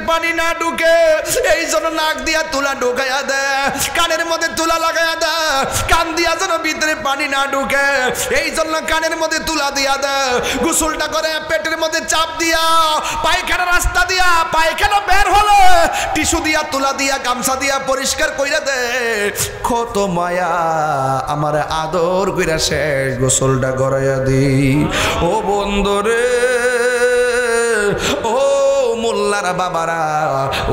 পানি না ঢুকে, এই জন্য নাক দিয়া তুলা ঢুকাইয়া দে, কানের মধ্যে তুলা লাগাইয়া দে, কান দিয়া যেন ভিতরে পানি না ঢুকে, এই জন্য কানের মধ্যে তুলা দিয়া দে। গোসলটা করে পেটের মধ্যে চাপ দিয়া, পায়খানা রাস্তা দিয়া পায়খানা বের হলে টিস্যু দিয়া তুলা দিয়া গামছা দিয়া পরিষ্কার কইরা দে। কত মায়া আমার আদর কইরা শেষ গোসলটা করাইয়া দি। ও বন্ধুরে, ও মোল্লারা বাবারা,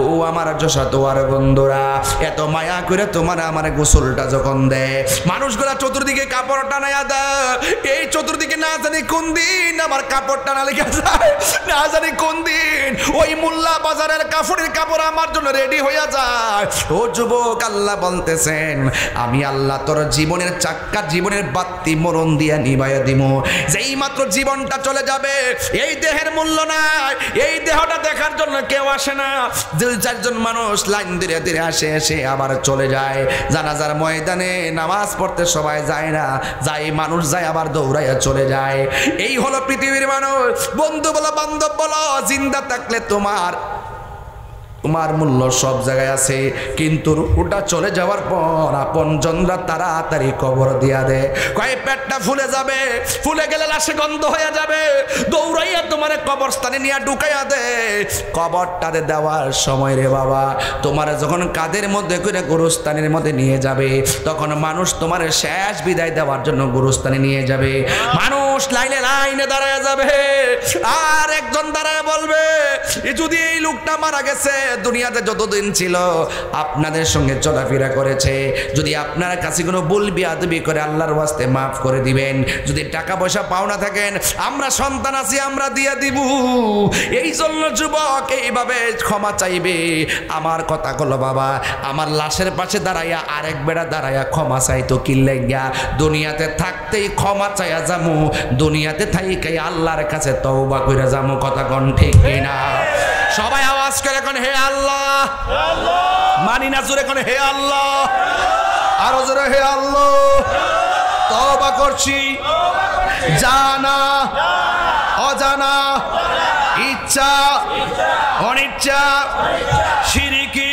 ও আমার যশোর বন্ধুরা, এত মায়া করে তোমার আমার গোসলটা যখন দেয়, মানুষগুলা চতুর্দিকে কাপড় টানাইয়া দেয়। এই চতুর্দিকে না জানি কোন দিন আমার কাপড় টানা লেগে যায়, না জানি কোন দিন ওই মোল্লা বাজারের কাপড়ের কাপড় আমার জন্য রেডি হইয়া যায়। ও যুবক, আল্লাহ বলতেছেন আমি আল্লাহ তোর জীবনের চাক্কা, জীবনের বাতি মরণ দিয়া নিভাইয়া দিব। যেই মাত্র জীবনটা চলে যাবে, এই দেহের মূল্য নাই, এই দেহটা দেখার জন্য কেউ আসে না। দুই চারজন মানুষ লাইন ধীরে ধীরে আসে, এসে আবার চলে যায়। জানাজার ময়দানে নামাজ পড়তে সবাই যায় না, যাই মানুষ যায় আবার দৌড়াইয়া চলে যায়। এই হলো পৃথিবীর মানুষ। বন্ধু বলো, বান্ধব বলো, জিন্দা থাকলে তোমার মূল্য সব জায়গায় আছে, কিন্তু রূহটা চলে যাওয়ার পর আপনজনরা তাড়াতাড়ি কবর দিয়া দেয়। কয় পেটটা ফুলে যাবে, ফুলে গেলে লাশে গন্ধ হয়ে যাবে, দৌড়াইয়া তোমার কবরস্থানে নিয়ে ঢুকাইয়া দে। কবরটাতে দেওয়ার সময় রে বাবা, তোমার যখন কাদের মধ্যে করে গোরস্থানের মধ্যে নিয়ে যাবে, তখন মানুষ তোমার শেষ বিদায় দেওয়ার জন্য গোরস্থানে নিয়ে যাবে। মানুষ লাইনে লাইনে দাঁড়ায় যাবে, আর একজন দাঁড়ায় বলবে যদি এই লোকটা মারা গেছে, দুনিয়াতে যতদিন ছিল আপনাদের সঙ্গে চলাফেরা করেছে, যদি আপনার কাছে কোনো ভুল বিয়াদবি করে আল্লাহর ওয়াস্তে মাফ করে দিবেন। যদি টাকা পয়সা পাওনা থাকেন, আমরা সন্তান আছি, আমরা দিয়ে দিব। এই জন্য যুবক এইভাবে ক্ষমা চাইবে। আমার কথা হলো বাবা, আমার লাশের পাশে দাঁড়াইয়া আরেক বেড়া দাঁড়াইয়া ক্ষমা চাইতো কি লাগিয়া? দুনিয়াতে থাকতেই ক্ষমা চাইয়া যামু, দুনিয়াতে থাইকাই আল্লাহর কাছে তওবা কইরা যামু। কথা কোন ঠিক কিনা? সবাই আওয়াজ করে কোন হে আল্লাহ, মানি না জোরে কোন হে আল্লাহ, আরো জোরে হে আল্লাহ। তওবা করছি, জানা অজানা, ইচ্ছা অনিচ্ছা, শিরকি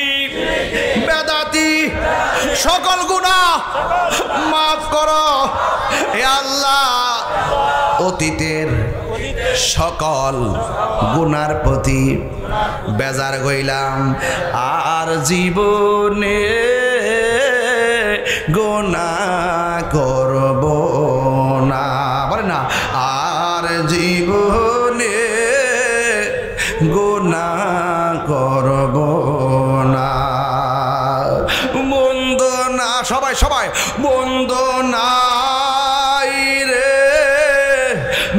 বেদাতি সকল গুনাহ মাফ করো হে আল্লাহ। অতীতের সকল গুনার প্রতি বেজার হইলাম, আর জীবনে গুনাহ করব না। বলে না, আর জীবনে গুনাহ করব না। মন্দ না, সবাই সবাই মন্দ নাই রে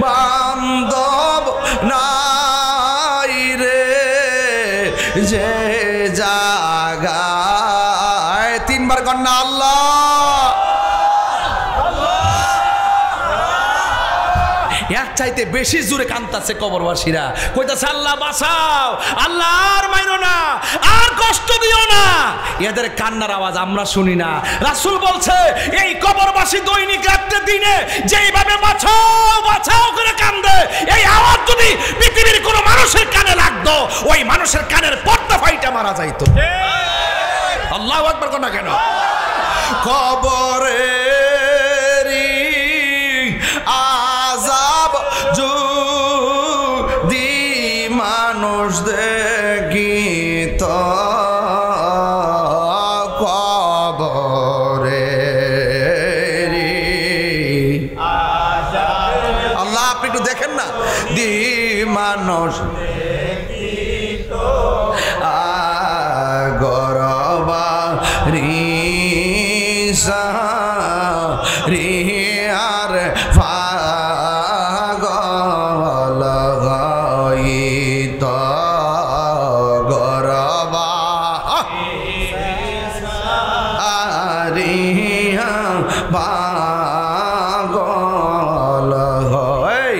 বান্ধব নাই রে, যে জাগায় তিনবার কন্যা আল্লাহ। এর চাইতে বেশি জোরে কান্তাছে কবরবাসীরা, কইতাছে আল্লাহ বাঁচাও, আল্লাহ আর মাইরো না, আর কষ্ট দিও না। এদের কান্নার আওয়াজ আমরা শুনি না। রাসূল বলছে এই কবরবাসী দৈনিক রাতে দিনে যেইভাবে বাঁচাও বাঁচাও করে কান্দে, এই আওয়াজ যদি পৃথিবীর কোনো মানুষের কানে লাগতো, ওই মানুষের কানের পর্দা ফাইটা মারা যাইতো। আল্লাহু আকবার কোন কেন? কবরে যদি মানুষ দেখিত কবরে, আল্লাহ আপনি একটু দেখেন না, দি মানুষ গরবা রিসা রিয়ার পাগল হইত গরবা রিয়া পাগল হয়।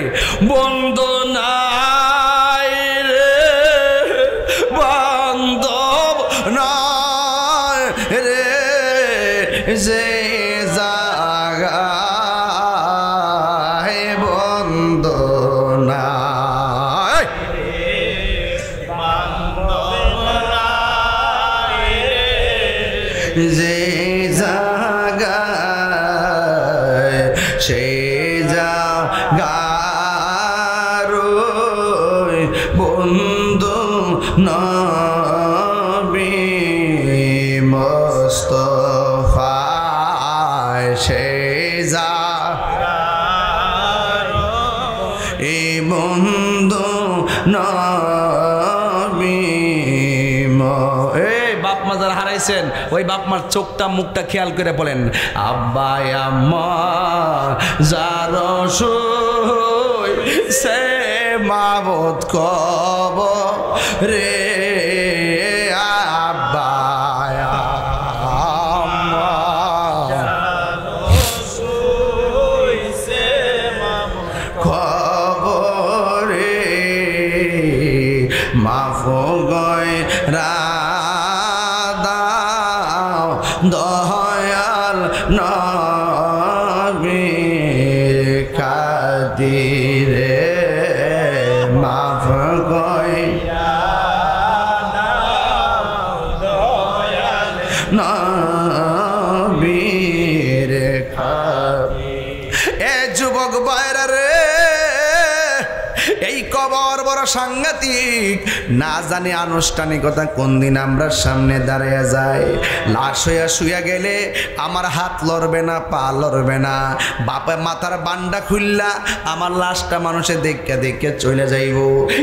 বন্ধু নাই রে বান্ধব নাই রে, যে জাগায় বন্ধু নাই নবী মুস্তাফা শেজা এই বন্ধু নবী এই বাপ মা যারা হারাইছেন ওই বাপ মার চোখটা মুখটা খেয়াল করে বলেন আব্বা আম্মা যারা সই সে মাবুদ কব রে আব্বা আম্মা খবরে মাফ গয় রাদাও দয়াল নবী খাতিরে মাফ গয় নবীর এ যুবক বাইরা রে এই কবর বড় সাংঘাতিক না জানি আনুষ্ঠানিকতা কোন দিন আমরা সামনে দাঁড়িয়ে যাই লাশ হইয়া শুয়ে গেলে আমার হাত লড়বে না পা লড়বে না বাপে মাথার বান্ডা খুললা আমার লাশটা মানুষে দেখে দেখে চলে যাইব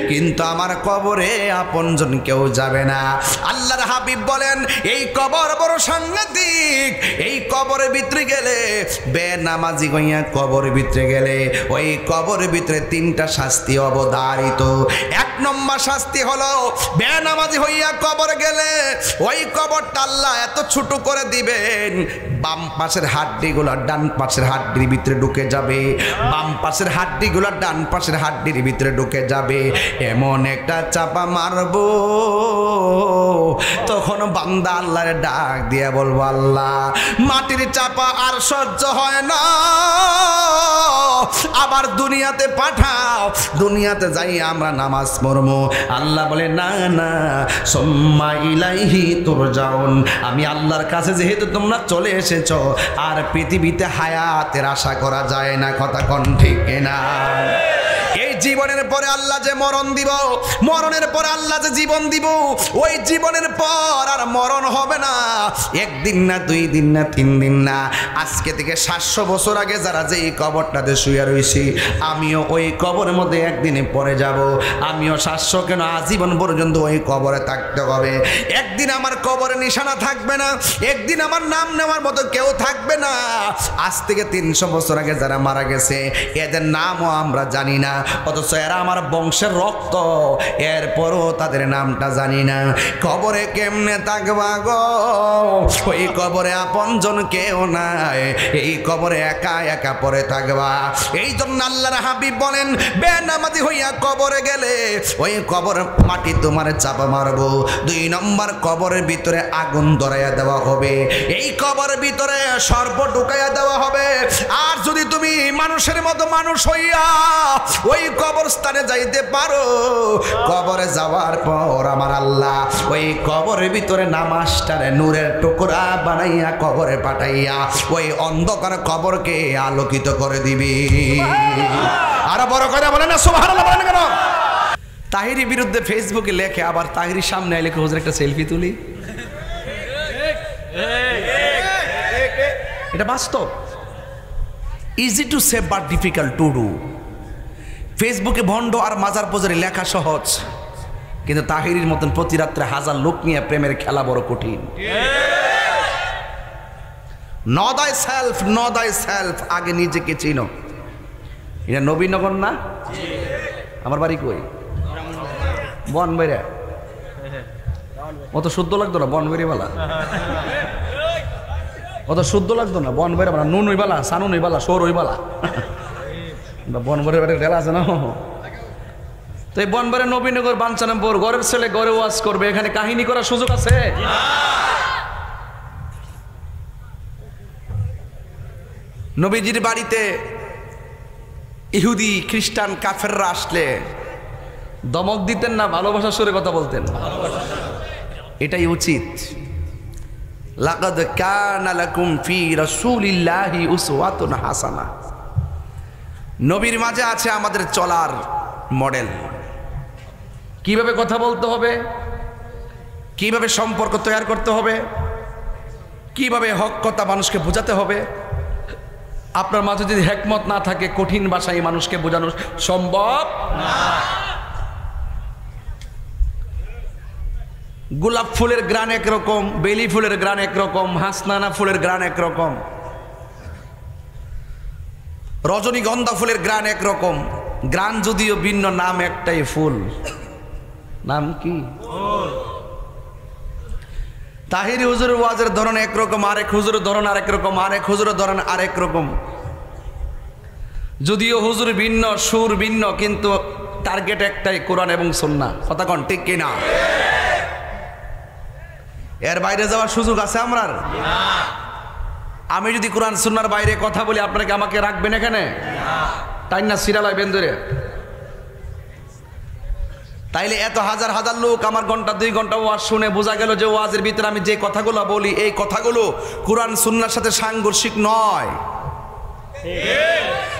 কিন্তু আমার কবরে আপনজন কেউ যাবে না আল্লাহর হাবিব বলেন এই কবর বড় সাংঘাতিক এই কবরের ভিতরে গেলে বেনামাজি হইয়া কবরের ভিতরে গেলে ওই কবরের ভিতরে তিনটা শাস্তি অবধারিত এক নম্বর শাস্তি হলো বেনামাজি হইয়া কবর গেলে ওই কবরটা আল্লাহ এত ছোট করে দিবেন বাম পাশের হাড্ডিগুলো ডান পাশের হাড্ডির ভিতরে ঢুকে যাবে বাম পাশের হাড্ডিগুলো ডান পাশের হাড্ডির ভিতরে ঢুকে যাবে এমন একটা চাপা মারবো তখন বান্দা আল্লাহর ডাক দিয়ে বলবো আল্লাহ মাটির চাপা আর সহ্য হয় না আবার দুনিয়াতে পাঠাও দুনিয়াতে যাই আমরা নামাজ পড়বো আল্লাহ বলে না না সুম্মা ইলাইহি তুরজাউন আমি আল্লাহর কাছে যেহেতু তোমরা চলে এসেছো আর পৃথিবীতে হায়াতের আশা করা যায় না কথা কোন ঠিক না এই জীবনের পরে আল্লাহ যে মরণ দিব মরণের পরে আল্লাহ যে জীবন দিব ওই জীবনের পর আর মরণ হবে না একদিন না দুই দিন না তিন দিন না আজকে থেকে 700 বছর আগে যারা যে এই কবরটাতে শুয়ে রয়েছি আমিও ওই কবরের মধ্যে একদিনে পড়ে যাব আমিও 700 কেন আজীবন পর্যন্ত ওই কবরে থাকতে হবে একদিন আমার কবরে নিশানা থাকবে না একদিন আমার নাম নেওয়ার মতো কেউ থাকবে না আজ থেকে 300 বছর আগে যারা মারা গেছে এদের নামও আমরা জানি না অথচ এরা আমার বংশের রক্ত এরপরও তাদের নামটা জানি না কবরে কেমনে থাকবা গো ওই কবরে আপনজন কেউ নাই এই কবরে একা একা পড়ে থাকবা এই জন্য আল্লাহর হাবিব বলেন বেনামাজি হইয়া কবরে গেলে ওই কবর মাটি তোমার চাপা মারবো 2 নম্বর কবরের ভিতরে আগুন ধরাইয়া দেওয়া হবে এই কবরের ভিতরে সর্প ঢুকাইয়া দেওয়া হবে আর যদি তুমি মানুষের মতো মানুষ হইয়া ওই কবরস্থানে যাইতে পারো কবরে যাওয়ার পর আমার আল্লাহ ওই কবরের ভিতরে নামাজটারে নূরের টুকরা বানাইয়া কবরে পাঠাইয়া ওই অন্ধকার কবরকে আলোকিত করে দিবি আর বড় করে বলে না সুবহানাল্লাহ বলেন কেন তাহিরির বিরুদ্ধে ফেসবুকে লেখে আবার তাহিরির সামনে লেখে হুজুর একটা সেলফি তুলি এটা বাস্তব easy to say but difficult to do ফেসবুকে ভণ্ড আর মাজার পজারে লেখা সহজ কিন্তু তাহিরির মতন প্রতি রাত্রে 1000 লোক নিয়ে প্রেমের খেলা বড় কঠিন Know thyself আগে নিজেকে চিনো এটা নবীনগর না আমার বাড়ি কই বনবেড়া অত শুদ্ধ লাগতো না বনবেড়ি বালা অত শুদ্ধ লাগতো না বনবেড়া বালা নুন হইবালা সানুন হইবালা সোর হইবালা বনবেড়ে ঢেলা আছে না তো এই বনবেড়ে নবীনগর বাঞ্ছারামপুর ঘরের ছেলে ঘরে ওয়াজ করবে এখানে কাহিনী করার সুযোগ আছে নবীজির বাড়িতে ইহুদি খ্রিস্টান কাফেররা আসলে দমক দিতেন না ভালোবাসার সুরে কথা বলতেন এটাই উচিত লাকাদ কানা লাকুম ফি রাসূলিল্লাহি উসওয়াতুন হাসানাহ নবীর মাঝে আছে আমাদের চলার মডেল কিভাবে কথা বলতে হবে কিভাবে সম্পর্ক তৈরি করতে হবে, কিভাবে হক কথা মানুষকে বোঝাতে হবে। আপনার মাঝে যদি হিকমত না থাকে কঠিন ভাষায় মানুষকে বোঝানো সম্ভব না। গোলাপ ফুলের গ্রান একরকম, বেলি ফুলের গ্রান একরকম, হাসনানা ফুলের গ্রান একরকম, রজনীগন্ধা ফুলের গ্রান একরকম। গ্রান যদিও ভিন্ন, নাম একটাই, ফুল। নাম কি? তাহিরি হুজুরের ওয়াজের ধরন একরকম, আরেক হুজুরের ধরন আরেক রকম, আরেক হুজুরের ধরন আরেক রকম। যদিও হুজুর ভিন্ন, সুর ভিন্ন, কিন্তু টার্গেট একটাই, কোরআন এবং সুন্নাহ। কথা কোন ঠিক কিনা? এর বাইরে যাওয়ার সুযোগ আছে আমরা? আমি যদি কোরআন সুন্নাহর বাইরে কথা বলি আপনাকে আমাকে রাখবেন এখানে? তাই না? সিরালয় বেন্দরে তাইলে এত হাজার হাজার লোক আমার ঘন্টা 2 ঘন্টা ওয়াজ শুনে বোঝা গেল যে ওয়াজের ভিতরে আমি যে কথাগুলো বলি এই কথাগুলো কোরআন সুন্নাহর সাথে সাংঘর্ষিক নয়।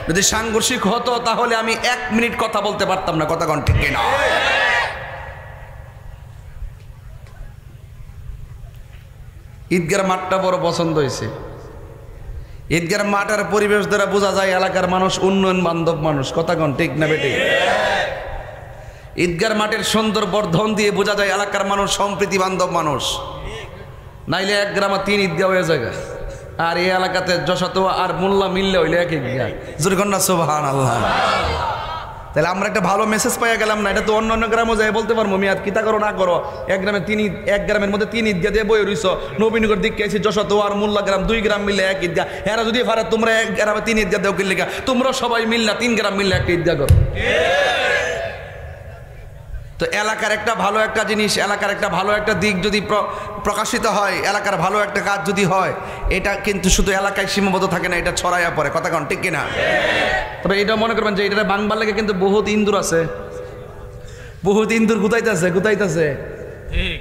যদি সাংঘর্ষিক হতো তাহলে আমি 1 মিনিট কথা বলতে পারতাম না। কথা কোন ঠিক কিনা? ঈদগার মাঠটা বড় পছন্দ হয়েছে। ঈদগার মাঠের পরিবেশ দ্বারা বোঝা যায় এলাকার মানুষ উন্নয়ন বান্ধব মানুষ। কথা কোন ঠিক না বেটি? ঈদগার মাঠের সুন্দর বর্ধন দিয়ে বোঝা যায় এলাকার মানুষ সম্প্রীতি বান্ধব মানুষ। নাইলে 1 গ্রামে 3 ঈদগাহ হয়ে যায়। আর এই এলাকাতে যশোতোয়া আর মোল্লা মিললে হইলে 1 ঈদগাহ। জোরে কন্যা সুবহানাল্লাহ। তাহলে আমরা একটা ভালো মেসেজ পাইয়া গেলাম না? এটা তো অন্য অন্য গ্রামও যাই বলতে পারবো, মিয়াদ কিতা করো না করো, 1 গ্রামে 3 ঈদ, 1 গ্রামের মধ্যে 3 ঈদগাহ দিয়ে বই রইছ। নবীনগর দিকে আইছি, যশোতোয়া আর মোল্লা গ্রাম 2 গ্রাম মিললে 1 ঈদগাহ। এরা যদি পারে তোমরা 1 গ্রামে 3 ঈদগাহ দেও কিল্লিগা, তোমরা সবাই মিললা 3 গ্রাম মিললে 1 ঈদগাহ করো। তো এলাকার একটা ভালো একটা জিনিস, এলাকার একটা ভালো একটা দিক যদি প্রকাশিত হয়, এলাকার ভালো একটা কাজ যদি হয়, এটা কিন্তু শুধু এলাকায় সীমাবদ্ধ থাকে না, এটা ছড়াইয়া পড়ে। কথা কোন ঠিক কিনা? তবে এটা মনে করবেন যে এটা বাংবার লেগে কিন্তু বহুত ইন্দুর আছে, বহুত ইন্দুর গুতাইতেছে,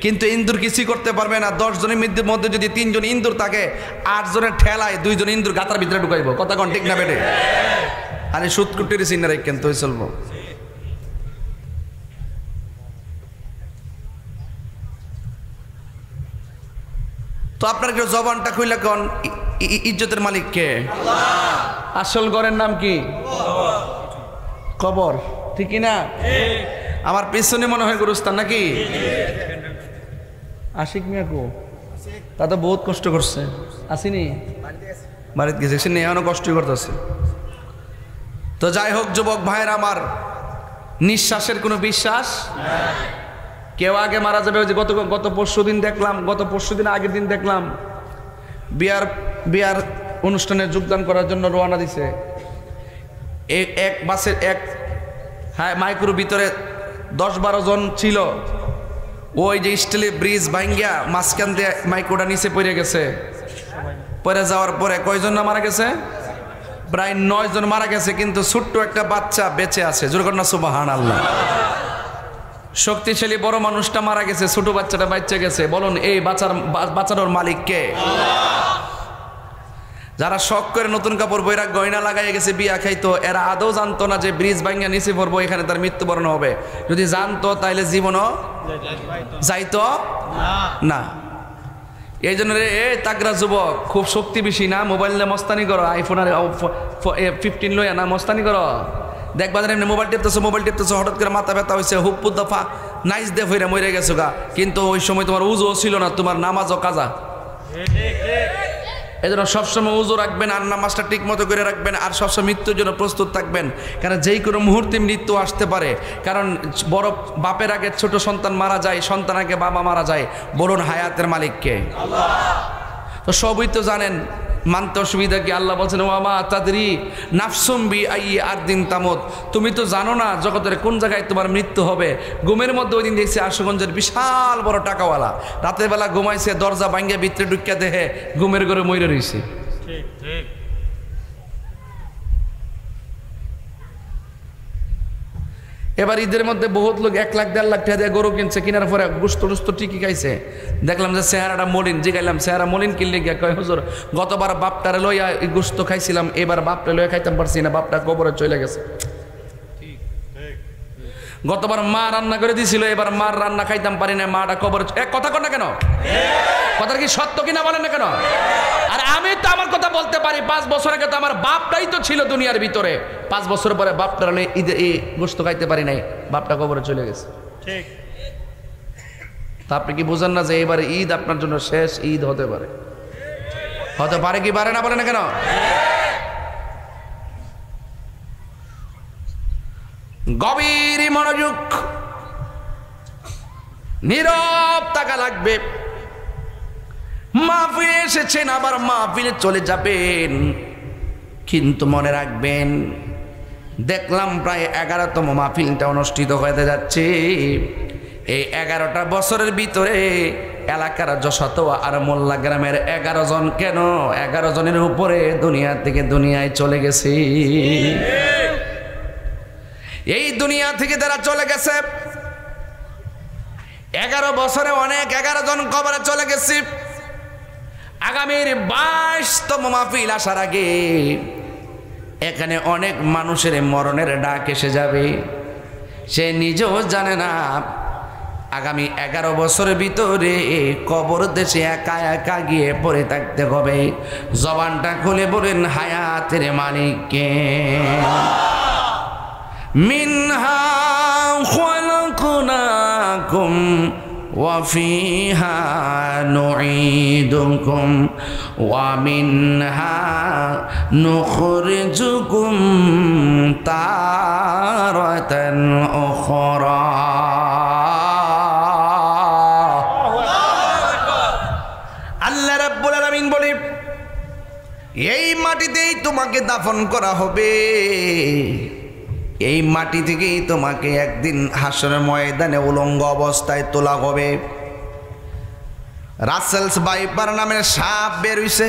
কিন্তু ইন্দুর কিছুই করতে পারবে না। 10 জনের মধ্যে যদি 3 জন ইন্দুর থাকে, 8 জনের ঠেলায় 2 জন ইন্দুর গাতার ভিতরে ঢুকাইব। কথা কোন ঠিক না বেটে? আরে সুতকুটির সিনারে কিন্তু চলবো। তো আপনার কেউ জবানটা খুইলা কোন ইজ্জতের মালিক কে? আল্লাহ। আসল ঘরের নাম কি? কবর। ঠিক না? আমার পিছনে মনে হয় গুরুস্থান নাকি? আশিক মিয়া কো? তা তো বহুত কষ্ট করছে। আসিনি? বাড়িতে গেছে, সে এখনো কষ্ট করতেছে। তো যাই হোক যুবক ভাইয়ের আমার, নিঃশ্বাসের কোনো বিশ্বাস কেউ আগে মারা যাবে। ওই যে গত পরশুদিন দেখলাম, আগের দিন দেখলাম বিয়ার অনুষ্ঠানে যোগদান করার জন্য রওনা দিছে। এক বাসের মাইক্রোর ভিতরে 10-12 জন ছিল। ওই যে স্টিলের ব্রিজ ভাঙ্গিয়া মাঝখান দিয়ে মাইক্রোটা নিচে পড়ে গেছে। পড়ে যাওয়ার পরে কয়জন না মারা গেছে? প্রায় 9 জন মারা গেছে, কিন্তু ছোট্ট একটা বাচ্চা বেঁচে আছে। জোরে কন্যা সুবহানাল্লাহ। শক্তিশালী বড় মানুষটা মারা গেছে, ছোট বাচ্চাটা বাচ্চা গেছে। বলুন এই বাচ্চাটার মালিক কে? যারা শখ করে নতুন কাপড় বইরা গয়না লাগাই গেছে বিয়া খাইতো, এরা আদৌ জানতো না যে ব্রিজ ভাঙ্গা নিচে পড়বো, এখানে তার মৃত্যুবরণ হবে। যদি জানতো তাইলে জীবনও যাইতো না। এই জন্য রে তাগরা যুবক, খুব শক্তি বেশি না, মোবাইল নিয়ে মস্তানি করো, আইফোন আর 15 লইয়া না মস্তানি করো। দেখবা এমনি মোবাইল টিপতেছো, হঠাৎ করে মাথা ব্যথা হয়েছে, হুপ্পু দফা নাইস দে ফিরে মরে গেছো গা, কিন্তু ওই সময় তোমার উজুও ছিল না, তোমার নামাজও কাজা। এই জন্য সবসময় উজু রাখবেন, আর নামাজটা ঠিক মতো করে রাখবেন, আর সবসময় মৃত্যুর জন্য প্রস্তুত থাকবেন। কারণ যেই কোনো মুহূর্তে মৃত্যু আসতে পারে। কারণ বড় বাপের আগে ছোট সন্তান মারা যায়, সন্তান আগে বাবা মারা যায়। বলুন হায়াতের মালিক কে? আল্লাহ। তো সবই তো জানেন, মানতে অসুবিধা কি? আল্লাহ বলছেন ওয়ামা তাদরি নাফসুম বি আইয়ি আরদিন তামুত। তুমি তো জানো না জগতের কোন জায়গায় তোমার মৃত্যু হবে। ঘুমের মধ্যে ওই দিন দেখছি আশুগঞ্জের বিশাল বড় টাকাওয়ালা রাতের বেলা ঘুমাইছে, দরজা ভাঙ্গিয়া ভিতরে ঢুকিয়া দেখে ঘুমের ঘরে মইরে রইছে। ঠিক ঠিক। এবার ঈদের মধ্যে বহুত লোক 1 লাখ 1.5 লাখ টাকা দিয়ে গরু কিনছে, কেনার পরে গুস্ত টুস্ত ঠিকই খাইছে। দেখলাম যে চেহারাটা মলিন, জিগাইলাম চেহারা মলিন কিনলে গিয়া কয় হুজুর গতবার বাপটারে লইয়া গুস্ত খাইছিলাম, এবার বাপটা লইয়া খাইতাম পারছি না, বাপটা কবরে চলে গেছে। গতবার মা রান্না করে দিছিল, এবার মার রান্না খাইতাম পারি না, মাটা কবর। এক কথা কর না কেন, কথা কি সত্য কিনা বলেন না কেন? আর আমি তো আমার কথা বলতে পারি, 5 বছর আগে তো আমার বাপটাই তো ছিল দুনিয়ার ভিতরে, 5 বছর পরে বাপটার ঈদে এই গোশত খাইতে পারি নাই, বাপটা কবরে চলে গেছে। ঠিক, তা আপনি কি বুঝেন না যে এবার ঈদ আপনার জন্য শেষ ঈদ হতে পারে? হতে পারে কি পারে না বলেন না কেন? গভীর মনোযোগ, নীরব থাকা লাগবে। মাহফিলে এসেছেন, আবার মাহফিলে চলে যাবেন, কিন্তু মনে রাখবেন, দেখলাম প্রায় 11তম মাহফিলটা অনুষ্ঠিত হতে যাচ্ছে। এই 11টা বছরের ভিতরে এলাকার যশোতোয়া আর মোল্লা গ্রামের 11 জন, কেন 11 জনের উপরে দুনিয়া থেকে দুনিয়ায় চলে গেছে। এই দুনিয়া থেকে যারা চলে গেছে, 11 বছরে অনেক 11 জন কবরে চলে গেছে। আগামীর 22তম মাহফিল আসার আগে এখানে অনেক মানুষের মরণের ডাক এসে যাবে, সে নিজেও জানে না। আগামী 11 বছরের ভিতরে কবর দেশে একা একা গিয়ে পড়ে থাকতে হবে। জবানটা খুলে বলেন, হায়াতের মালিক কে? মিনহা খালাকনাকুম ওয়া ফিহা নুঈদুকুম ওয়া মিনহা নুখরিজুকুম তারাতান উখরা। আল্লাহ রাব্বুল আলামিন বলে, এই মাটিতেই তোমাকে দাফন করা হবে, এই মাটি থেকেই তোমাকে একদিন হাসরের ময়দানে উলঙ্গ অবস্থায় তোলা হবে। রাসেলস ভাইপার নামের সাপ বের হইছে।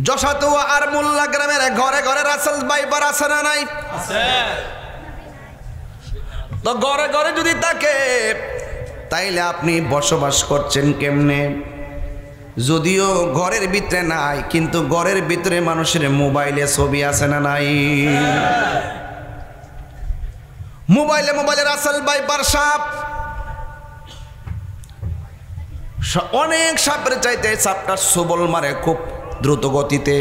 যশোতোয়া আর মোল্লা গ্রামের ঘরে ঘরে রাসেলস ভাইপার আছে না নাই? তো ঘরে ঘরে যদি থাকে, তাইলে আপনি বসবাস করছেন কেমনে? যদিও ঘরের ভিতরে নাই, কিন্তু ঘরের ভিতরে মানুষের মোবাইলে ছবি আছে না নাই? মোবাইলে রাসেল ভাইপার সাপ, অনেক সাপের চাইতে সাপটা সবল মারে খুব দ্রুত গতিতে।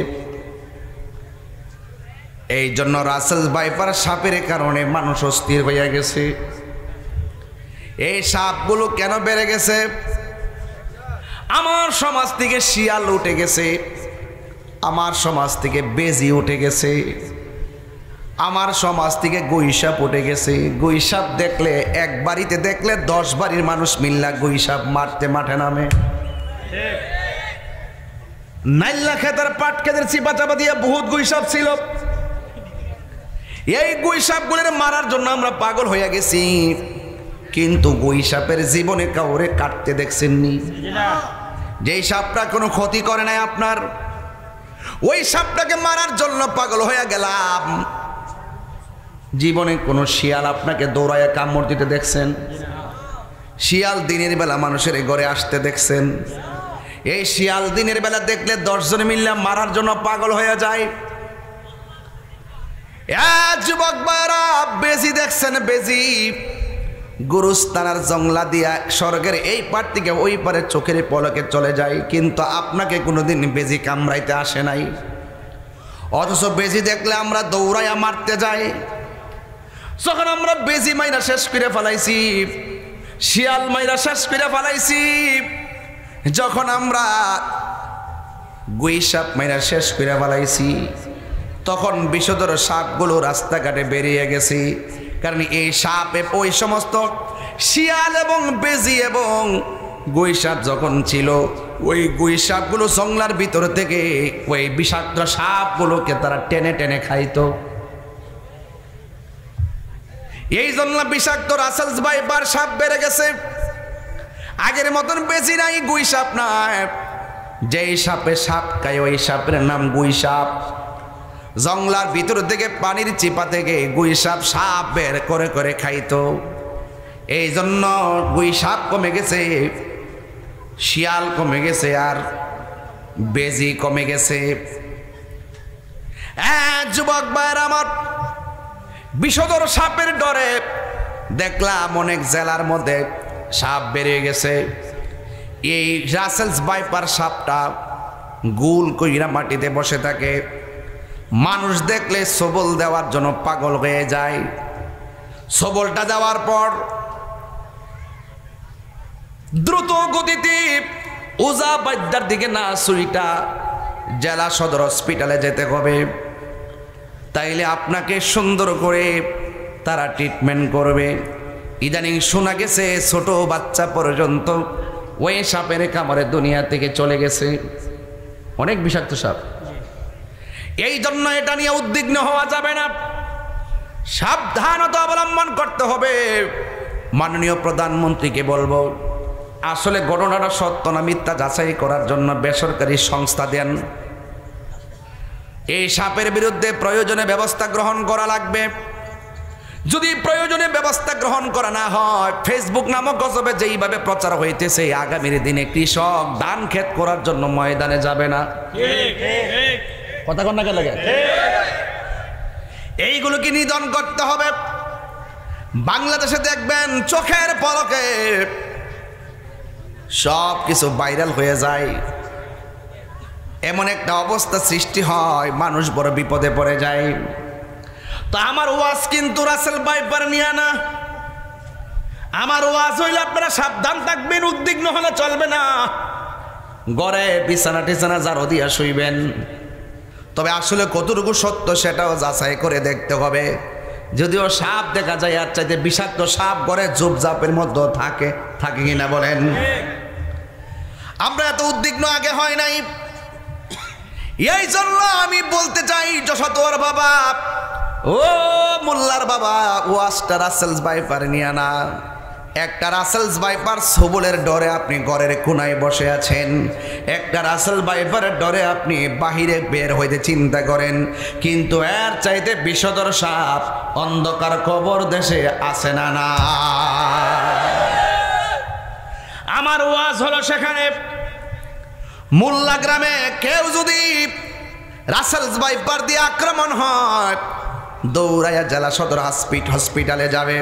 এই জন্য রাসেল ভাইপার সাপের কারণে মানুষ অস্থির হয়ে গেছে। এই সাপগুলো কেন বেড়ে গেছে? আমার সমাজ থেকে শিয়াল উঠে গেছে, আমার সমাজ থেকে বেজি উঠে গেছে, আমার সমাজ থেকে গুইসাপ উঠে গেছে। গুইসাপ দেখলে, এক বাড়িতে দেখলে 10 বাড়ির মানুষ মিল্লা গুইসাপ মারতে মাঠে নামে। নাইল্লা খেতার পাট খেতের চিপাচাপা দিয়ে বহুত গুইসাপ ছিল। এই গুইসাপগুলোর মারার জন্য আমরা পাগল হয়ে গেছি, কিন্তু গুইসাপের জীবনে কাউরে কাটতে দেখছেননি। যেই সাপটা কোনো ক্ষতি করে নাই আপনার, ওই সাপটাকে মারার জন্য পাগল হয়ে গেলাম। জীবনে কোনো শিয়াল আপনাকে দৌড়ায় কামড় দিতে দেখছেন? শিয়াল দিনের বেলা মানুষের ঘরে আসতে দেখছেন? এই শিয়াল দিনের বেলা দেখলে 10 জন মিলে মারার জন্য পাগল হয়ে যায়। যুবক ভাইরা, বেজি দেখছেন? বেজি গুরুস্থানার জংলা দিয়া স্বর্গের এই পার থেকে ওই পারে চোখের পলকে চলে যায়, কিন্তু আপনাকে কোনোদিন বেজি কামড়াইতে আসে নাই। অথচ বেজি দেখলে আমরা দৌড়াইয়া মারতে যাই। যখন আমরা বেজি মাইরা শেষ করে ফেলাইছি, শিয়াল মাইরা শেষ করে ফেলাইছি, যখন আমরা গুইসাপ মাইরা শেষ করে ফেলাইছি, তখন বিষধর সাপগুলো রাস্তাঘাটে বেরিয়ে গেছে। কারণ এই সাপ, ওই সমস্ত শিয়াল এবং বেজি এবং গুইসাপ যখন ছিল, ওই গুইসাপগুলো জংলার ভিতর থেকে ওই বিষাক্ত সাপগুলোকে তারা টেনে টেনে খাইতো। এই জন্য বিষাক্ত রাসেলস ভাইপার সাপ বেড়ে গেছে। আগের মতন বেজি নাই, গুইসাপ নাই। যেই সাপে সাপ খায় ওই সাপের নাম গুইসাপ। জংলার ভিতর থেকে পানির চিপা থেকে গুইসাপ সাপ বের করে করে খাইতো। এই জন্য গুইসাপ কমে গেছে, শিয়াল কমে গেছে, আর বেজি কমে গেছে। যুবক ভাইরা আমার, বিষধর সাপের ডরে দেখলাম অনেক জেলার মধ্যে সাপ বেরিয়ে গেছে। এই রাসেলস ভাইপার সাপটা গোল কইরা মাটিতে বসে থাকে, মানুষ দেখলে সবল দেওয়ার জন্য পাগল হয়ে যায়। সবলটা দেওয়ার পর দ্রুত গতিতে ওজা বাদ্যার দিকে না ছুরিটা জেলা সদর হসপিটালে যেতে হবে, তাইলে আপনাকে সুন্দর করে তারা ট্রিটমেন্ট করবে। ইদানিং শোনা গেছে ছোট বাচ্চা পর্যন্ত ওই সাপের কামড়ে দুনিয়া থেকে চলে গেছে। অনেক বিষাক্ত সাপ, এই জন্য এটা নিয়ে উদ্বিগ্ন হওয়া যাবে না, সাবধানতা অবলম্বন করতে হবে। মাননীয় প্রধানমন্ত্রীকে বলবো, আসলে ঘটনাটা সত্য না মিথ্যা যাচাই করার জন্য বেসরকারি সংস্থা দেন। এই সাপের বিরুদ্ধে প্রয়োজনে ব্যবস্থা গ্রহণ করা লাগবে। যদি প্রয়োজনে ব্যবস্থা গ্রহণ করা না হয়, ফেসবুক নামক গজবে যেইভাবে প্রচার হইতেছে, আগামীর দিনে কৃষক ধান ক্ষেত করার জন্য ময়দানে যাবে না। কথা কন না, লাগে এইগুলোকে নিধন করতে হবে। বাংলাদেশে দেখবেন চোখের পলকে সব কিছু ভাইরাল হয়ে যায়, এমন একটা অবস্থা সৃষ্টি হয়, মানুষ বড় বিপদে পড়ে যায়। তো আমার ওয়াজ কিন্তু রাসেল ভাইপার নিয়ে না, আমার ওয়াজ হইলে আপনারা সাবধান থাকবেন, উদ্বিগ্ন হলে চলবে না। ঘরে বিছানা টিছানা ঝাড়ু দিয়া শুইবেন, তবে আসলে কতটুকু সত্য সেটাও যাচাই করে দেখতে হবে। যদিও সাপ দেখা যায় আর চাইতে বিষাক্ত সাপ ঘরে ঝোপঝাপের মধ্যে থাকে কিনা বলেন? আমরা এত উদ্বিগ্ন আগে হয় নাই। এই জন্য আমি বলতে চাই, যশোর বাবা, ও মোল্লার বাবা, ওয়াজটা রাসেলস ভাইপার নিয়ে না। একটা রাসেলস ভাইপার সবলের ডরে আপনি ঘরের কোনায় বসে আছেন, একটা রাসেল ভাইপারের ডরে আপনি বাহিরে বের হইতে চিন্তা করেন, কিন্তু এর চাইতে বিষধর সাপ অন্ধকার কবর দেশে আছে না না। আমার ওয়াজ হলো সেখানে মোল্লা গ্রামে কেউ যদি রাসেলস ভাইপার দিয়ে আক্রমণ হয়, দৌড়াইয়া জেলা সদর হসপিটালে যাবে,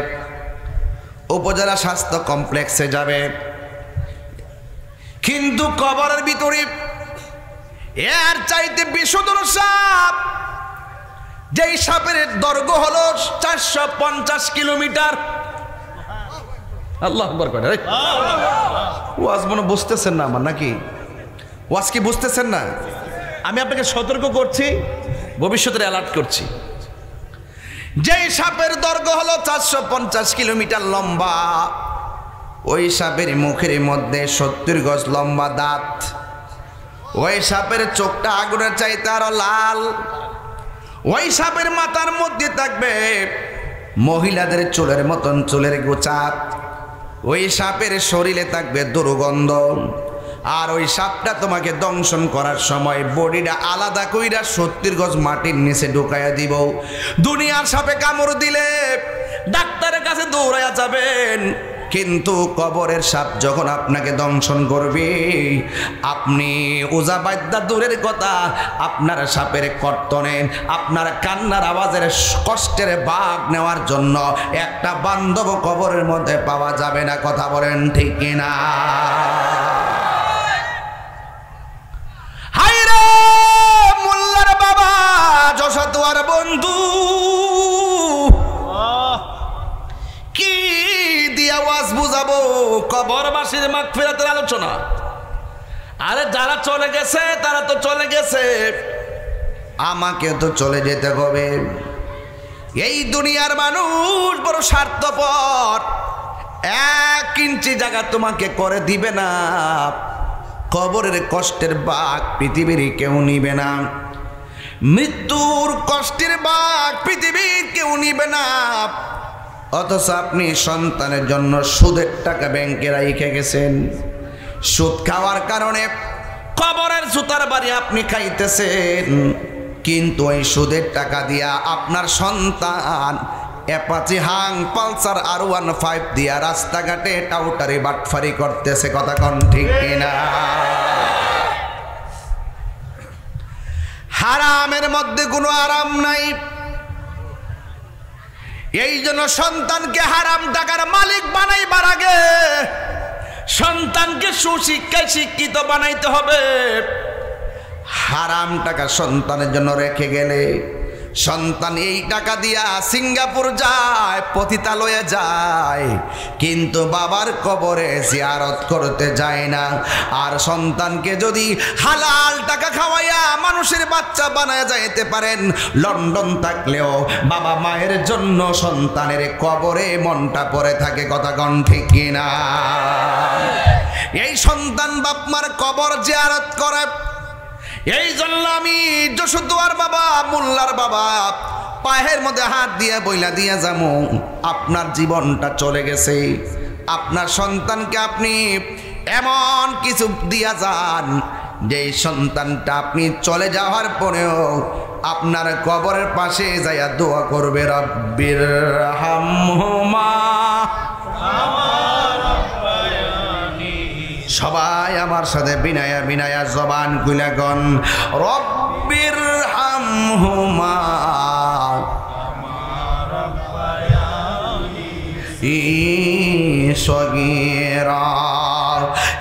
উপজেলা স্বাস্থ্য কমপ্লেক্সে যাবে। কিন্তু কবরের ভিতরে এর চাইতে বিষধর সাপ, যেই সাপের দৈর্ঘ্য হলো 450 কিলোমিটার। আল্লাহু আকবার করে। ওয়াজ মনে বুঝতেছেন না আমার নাকি? ওয়াজ কি বুঝতেছেন না? আমি আপনাকে সতর্ক করছি, ভবিষ্যতের অ্যালার্ট করছি। যেই সাপের দৈর্ঘ্য হলো 450 কিলোমিটার লম্বা, ওই সাপের মুখের মধ্যে 70 গজ লম্বা দাঁত, ওই সাপের চোখটা আগুনের চাইতে আরো লাল, ওই সাপের মাথার মধ্যে থাকবে মহিলাদের চুলের মতন চুলের গোছা, ওই সাপের শরীরে থাকবে দুর্গন্ধ। আর ওই সাপটা তোমাকে দংশন করার সময় বডিটা আলাদা কইরা 70 গজ মাটির নিচে ঢুকাইয়া দিব। দুনিয়ার সাপে কামড় দিলে ডাক্তারের কাছে দৌড়াইয়া যাবেন, কিন্তু কবরের সাপ যখন আপনাকে দংশন করবে, আপনি ওজা বাদ্যা দূরের কথা, আপনার সাপের কর্তনে, আপনার কান্নার আওয়াজের কষ্টের ভাগ নেওয়ার জন্য একটা বান্ধব কবরের মধ্যে পাওয়া যাবে না। কথা বলেন ঠিক কিনা? হায়রে মোল্লার বাবা, যশোর বন্ধু, কি দিয়া ওয়াজ বুঝাবো? কবরবাসীর মাগফিরাতের আলোচনা। আরে যারা চলে গেছে তারা তো চলে গেছে, আমাকে তো চলে যেতে হবে। এই দুনিয়ার মানুষ বড় স্বার্থপর, 1 ইঞ্চি জায়গা তোমাকে করে দিবে না। কবরের কষ্টের ভাগ পৃথিবীর কেউ নিবে না, মৃত্যুর কষ্টের ভাগ পৃথিবীর কেউ নিবে না। অথচ আপনি সন্তানের জন্য সুদের টাকা ব্যাংকে রেখে গেছেন, সুদ খাওয়ার কারণে কবরের জুতার বাড়ি আপনি খাইতেছেন, কিন্তু ওই সুদের টাকা দিয়া আপনার সন্তান অ্যাপাচি হাং পালসার R15 দিয়া রাস্তাঘাটে টাউটারি বাটফারি করতেছে। কথা কোন ঠিক কিনা? হারামের মধ্যে কোনো আরাম নাই। এই জন্য সন্তানকে হারাম টাকার মালিক বানাইবার আগে সন্তানকে সুশিক্ষায় শিক্ষিত বানাইতে হবে। হারাম টাকা সন্তানের জন্য রেখে গেলে সন্তান এই টাকা দিয়া সিঙ্গাপুর যায়, পতিতালয়ে যায়, কিন্তু বাবার কবরে জিয়ারত করতে যায় না। আর সন্তানকে যদি হালাল টাকা খাওয়াইয়া মানুষের বাচ্চা বানায় যাইতে পারেন, লন্ডন থাকলেও বাবা মায়ের জন্য সন্তানের কবরে মনটা পড়ে থাকে। কথা কন ঠিক কিনা? এই সন্তান বাপমার কবর জিয়ারত করে। এই জন্য আমি যশোদুয়ার বাবা, মোল্লার বাবা পায়ের মধ্যে হাত দিয়ে বইলা দিয়া যামু, আপনার জীবনটা চলে গেছে, আপনার সন্তানকে আপনি এমন কিছু দিয়া যান যে সন্তানটা আপনি চলে যাওয়ার পরেও আপনার কবরের পাশে যাইয়া দোয়া করবে, রব্বির হামহুমা। সবাই আমার সাথে বিনায়া বিনায়া জবান খুলে গন, রব্বির হামহুমা সগীরা।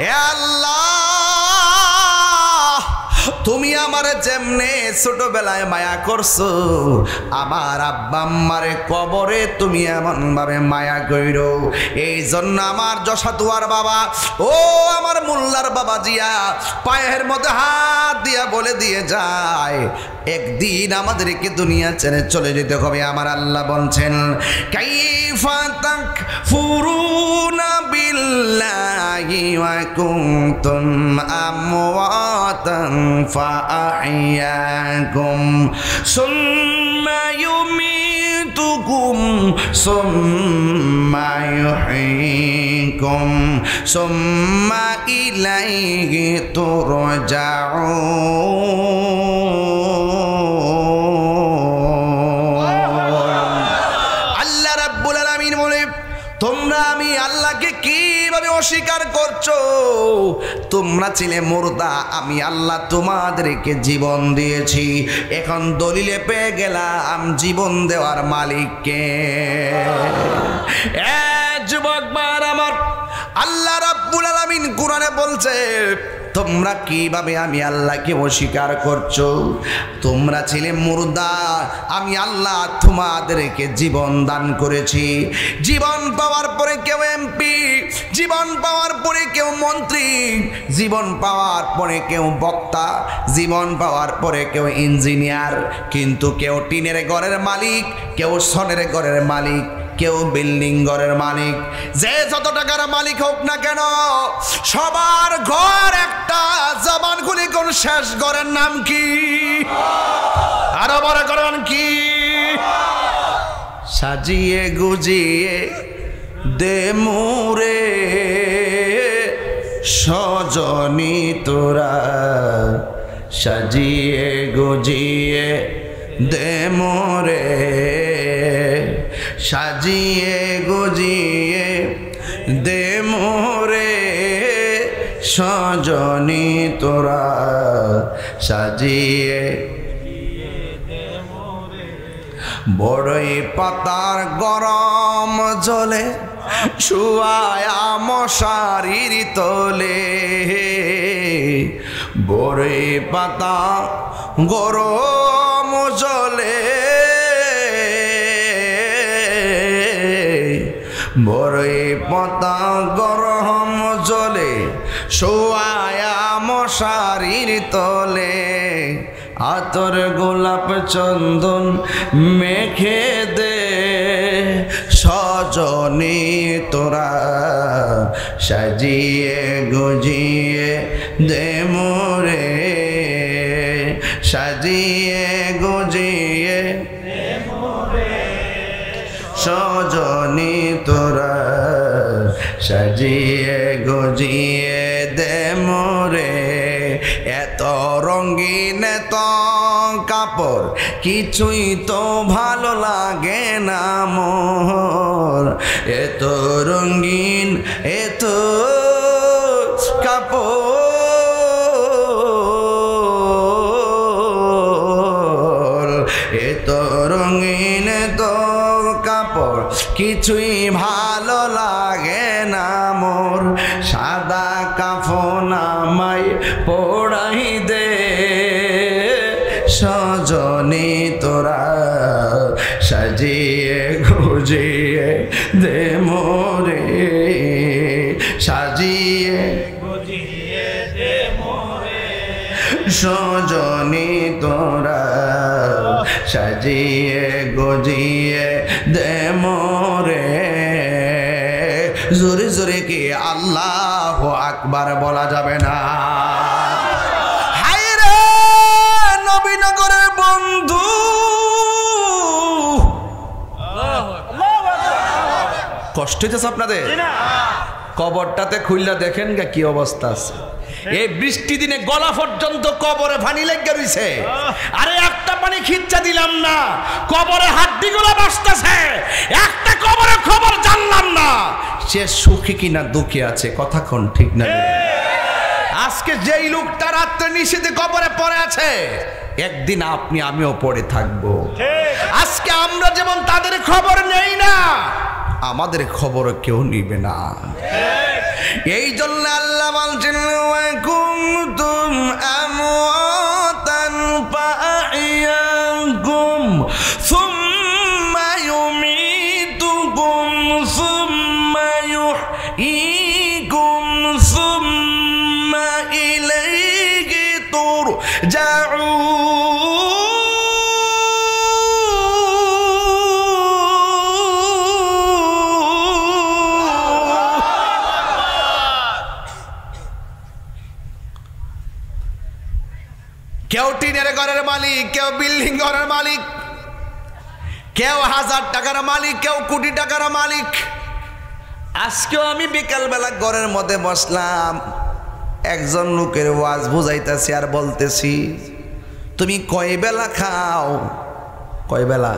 এ আল্লাহ, তুমি আমার যেমনে ছোটবেলায় মায়া করছো, আমার আব্বা আম্মারে কবরে তুমি এমন ভাবে মায়া কইরো। এই জন্য আমার যশোদুয়ার বাবা, ও আমার মোল্লার বাবা জিয়া পায়ের মধ্যে হাত দিয়া বলে দিয়ে যায়, একদিন আমাদেরকে দুনিয়া ছেড়ে চলে যেতে হবে। আমার আল্লাহ বলছেন, কাইফা তাকফুরুনা বিল্লাহি ওয়া কুনতুম আমওয়াতান ফাআহইয়াকুম সুম্মা ইউমীতুকুম সুম্মা ইউহয়ীকুম সুম্মা ইলাইহি তুরজাউন। আল্লাহ রাব্বুল আলামিন বলে, তোমরা আমি আল্লাহকে কিভাবে অস্বীকার করছো? তোমরা ছিলে মুর্দা, আমি আল্লাহ তোমাদেরকে জীবন দিয়েছি, এখন দলিলে পেয়ে গেলাম জীবন দেওয়ার মালিককে। যুবক বার আমার, আল্লাহ রাব্বুল আলামিন কোরআনে বলছে, তোমরা কিভাবে আমি আল্লাহকে অস্বীকার করছো? তোমরা ছিলে মুর্দা, আমি আল্লাহ তোমাদেরকে জীবন দান করেছি। জীবন পাওয়ার পরে কেউ এমপি, জীবন পাওয়ার পরে কেউ মন্ত্রী, জীবন পাওয়ার পরে কেউ বক্তা, জীবন পাওয়ার পরে কেউ ইঞ্জিনিয়ার, কিন্তু কেউ টিনের ঘরের মালিক, কেউ সোনের ঘরের মালিক, কেউ বিল্ডিং ঘরের মালিক। যে যত টাকার মালিক হোক না কেন, সবার ঘর একটা। জবান খুলে কোন শেষ ঘরের নাম কি? আরো বড় করবেন কি? সাজিয়ে গুজিয়ে দে মোরে সজনী তোরা, সাজিয়ে গুজিয়ে দে মোরে, সাজিয়ে গুজিয়ে দে মোরে সজনী তোরা, সাজিয়ে। বড়ই পাতার গরম জলে শুয়ায়া মশারির তোলে, বড়ই পাতা গরম জলে, বড়ই পাতা গরম জলে শুয়ায়া মশারির তোলে, আতর গোলাপ চন্দন মেখে দে সজনী তোরা, সাজিয়ে গুজিয়ে দে মোরে, সাজিয়ে গুজিয়ে দে মোরে সজনী তোরা, সাজিয়ে গুজিয়ে দে মোরে। এত রঙিন এত কাপড় কিছুই তো ভালো লাগে না মোর, এত রঙিন এত কাপড়, এত রঙিন এত কাপড় কিছুই ভালো লাগে না মোর, সাদা কাফন আমায় পড়াই দে সজনী তোরা, সাজিয়ে গুজিয়ে দে মোরে, সাজিয়ে গুজিয়ে দে মোরে সজনী তোরা, সাজিয়ে গুজিয়ে দে মোরে। জোরে জোরে কি আল্লাহু আকবার বলা যাবে না? নবীনগরের বন্ধু, কষ্ট হইতেছে আপনাদের? কবরটাতে খুললা দেখেন গা কি অবস্থা আছে। এই বৃষ্টি দিনে গলা পর্যন্ত কবরে পানি লেগে রইছে। আরে একটা পানি খিচ্চা দিলাম না, কবরে হাড্ডিগুলো বাসতেছে। একটা কবরে খবর জানলাম না সে সুখী কিনা দুঃখী আছে। কথা কোন ঠিক না? আজকে যেই লোকটা রাত্রে নিষেধে কবরে পড়ে আছে, একদিন আপনি আমিও পড়ে থাকবো। আজকে আমরা যেমন তাদের খবর নেই না, আমাদের খবর কেউ নিবে না। এই জন্য আল্লাহ বলছেন ওয়া কুনতুম আমওয়াতান ফাআহইয়াকুম সুম্মা ইউমীতুকুম সুম্মা ইউহয়ীকুম সুম্মা ইলাইহি তুরজাউন। কেউ টিনের ঘরের মালিক, কেউ বিল্ডিং ঘরের মালিক, কেউ 1000 টাকার মালিক, কেউ কোটি টাকার মালিক। আজকেও আমি বিকালবেলা ঘরের মধ্যে বসলাম, একজন লোকের ওয়াজ বুঝাইতেছি আর বলতেছি, তুমি কয় বেলা খাও? কয় বেলা?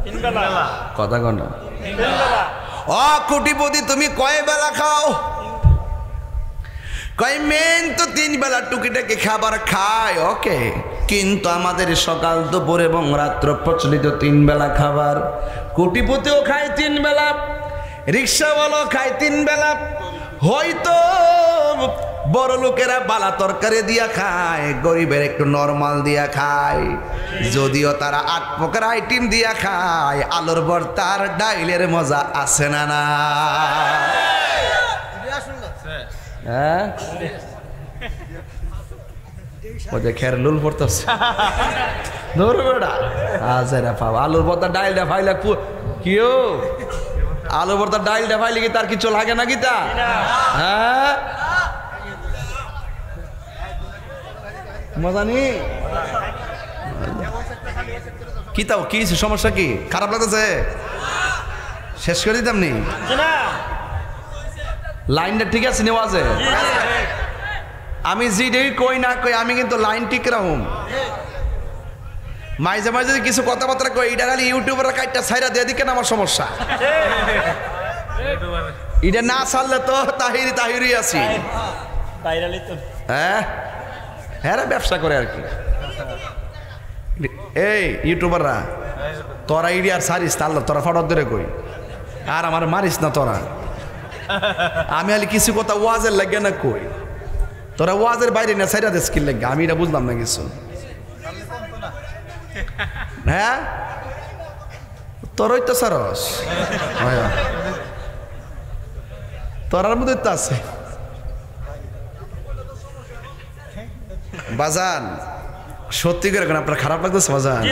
3 বেলা। কথা কন। 3 বেলা। ও কোটিপতি, তুমি কয় বেলা খাও? কয় মেন তো 3 বেলা টুকিটাকি খাবার খায়, ওকে, কিন্তু আমাদের সকাল দুপুর এবং রাত্র প্রচলিত 3 বেলা খাবার। কোটিপতিও খায় 3 বেলা, রিক্সাওয়ালাও খায় 3 বেলা। হয়তো বড় লোকেরা বালা তরকারি দিয়া খায়, গরিবের একটু নরমাল দিয়া খায়। যদিও তারা 8 প্রকার আইটেম দিয়া খায়, আলুর ভর্তার ডাইলের মজা আছে না না? হ্যাঁ, ওদের খের লুল পড়তেছে ধরবেটা। আচ্ছা পাবো আলুর ভর্তা ডাইলটা ফাইলে কিও, আলু ভর্তা ডাইলটা ফাইলে কি তার কিছু লাগে না গীতা? হ্যাঁ, মজা নেই কি? তাও কি সমস্যা? কি খারাপ লাগতেছে? শেষ করে দিতাম নি? লাইনটা ঠিক আছে নেওয়াজে? আমি যেটাই কই না কই, আমি কিন্তু লাইন ঠিক রাখুম। মাঝে মাঝে যদি কিছু কথাবার্তা কই, এটা খালি ইউটিউবের কাইটটা ছাইরা দিয়ে দিকে না, আমার সমস্যা। এটা না ছাড়লে তো তাহিরি আছি। হ্যাঁ হ্যাঁ, ব্যবসা করে আর কি। এই ইউটিউবাররা, তোরা ইডি আর সারিস তাহলে তোরা ফটো ধরে কই, আর আমার মারিস না তোরা। আমি আলি কিছু কথা ওয়াজের লাগে না কই, তোরা ওয়াজের বাইরে না সাইরা দেশ কি লাগে, আমি এটা বুঝলাম না কিছু। হ্যাঁ, তোরই তো সারস, তোরার মধ্যে তো আছে। বাজান সত্যি করে এখন আপনার খারাপ লাগতেছে? বাজান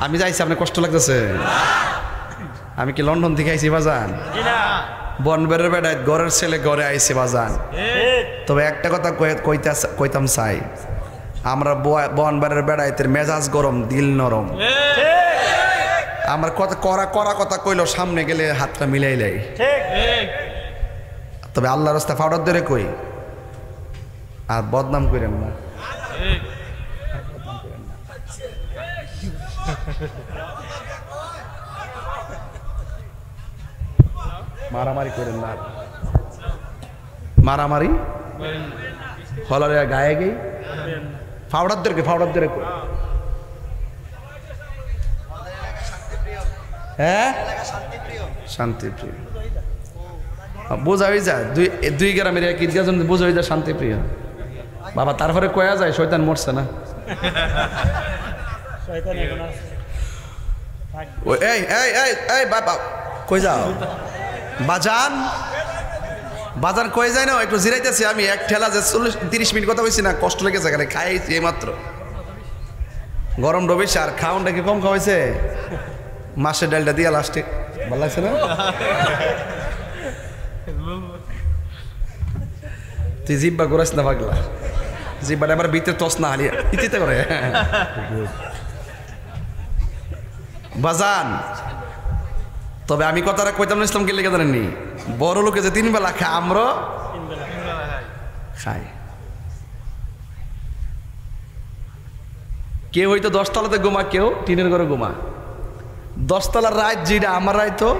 আমি যাইছি, আপনার কষ্ট লাগতেছে? আমি কি লন্ডন থেকে আইছি বাজান? বনবের বেড়ায় ঘরের ছেলে ঘরে আইছে বাজান। তবে একটা কথা কইতাম চাই, আমরা বনবের বেড়াইতে মেজাজ গরম, দিল নরম। আমার কথা করা কথা কইলো, সামনে গেলে হাতটা মিলাইলাই। তবে আল্লাহর রাস্তা ফাউডার ধরে কই, আর বদনাম করেন না। মারামারি করেন না, মারামারি হলারে গায়ে গেই ফাউডারদেরকে কই। হ্যাঁ শান্তিপ্রিয় বোঝা হয়ে যায় দুই গ্রামের এক ঈদগাহ জন্য বোঝা হয়ে যায় শান্তিপ্রিয় বাবা। তারপরে কয়া যায় শয়তান মরছে না। শয়তান এখন আছে। এই এই এই এই বাবা কই যাও বাজান বাজার কই যায় না একটু জিরাইতেছি আমি। এক ঠেলা যে 30 মিনিট কথা বলছি না, কষ্ট লেগেছে এখানে। খাইছি এইমাত্র, গরম ডবেছে আর খাওয়ানটা কি কম খাওয়াইছে। মাছের ডালটা দিয়া লাস্টে ভালো লাগছে না? তুই জিব্বা ঘুরাইস না পাগলা, জিব্বাটা আবার ভিতরে তস না হালিয়ে ইতিতে করে বাজান। তবে আমি কথাটা কইতাম না ইসলাম কে লেগে জানেননি, বড় লোকে যে 3 বেলা খায় আমরা খাই। কেউ হয়তো 10 তলাতে ঘুমা, কেউ টিনের ঘরে ঘুমা। 10 তলার রাত যেটা আমার রায় তো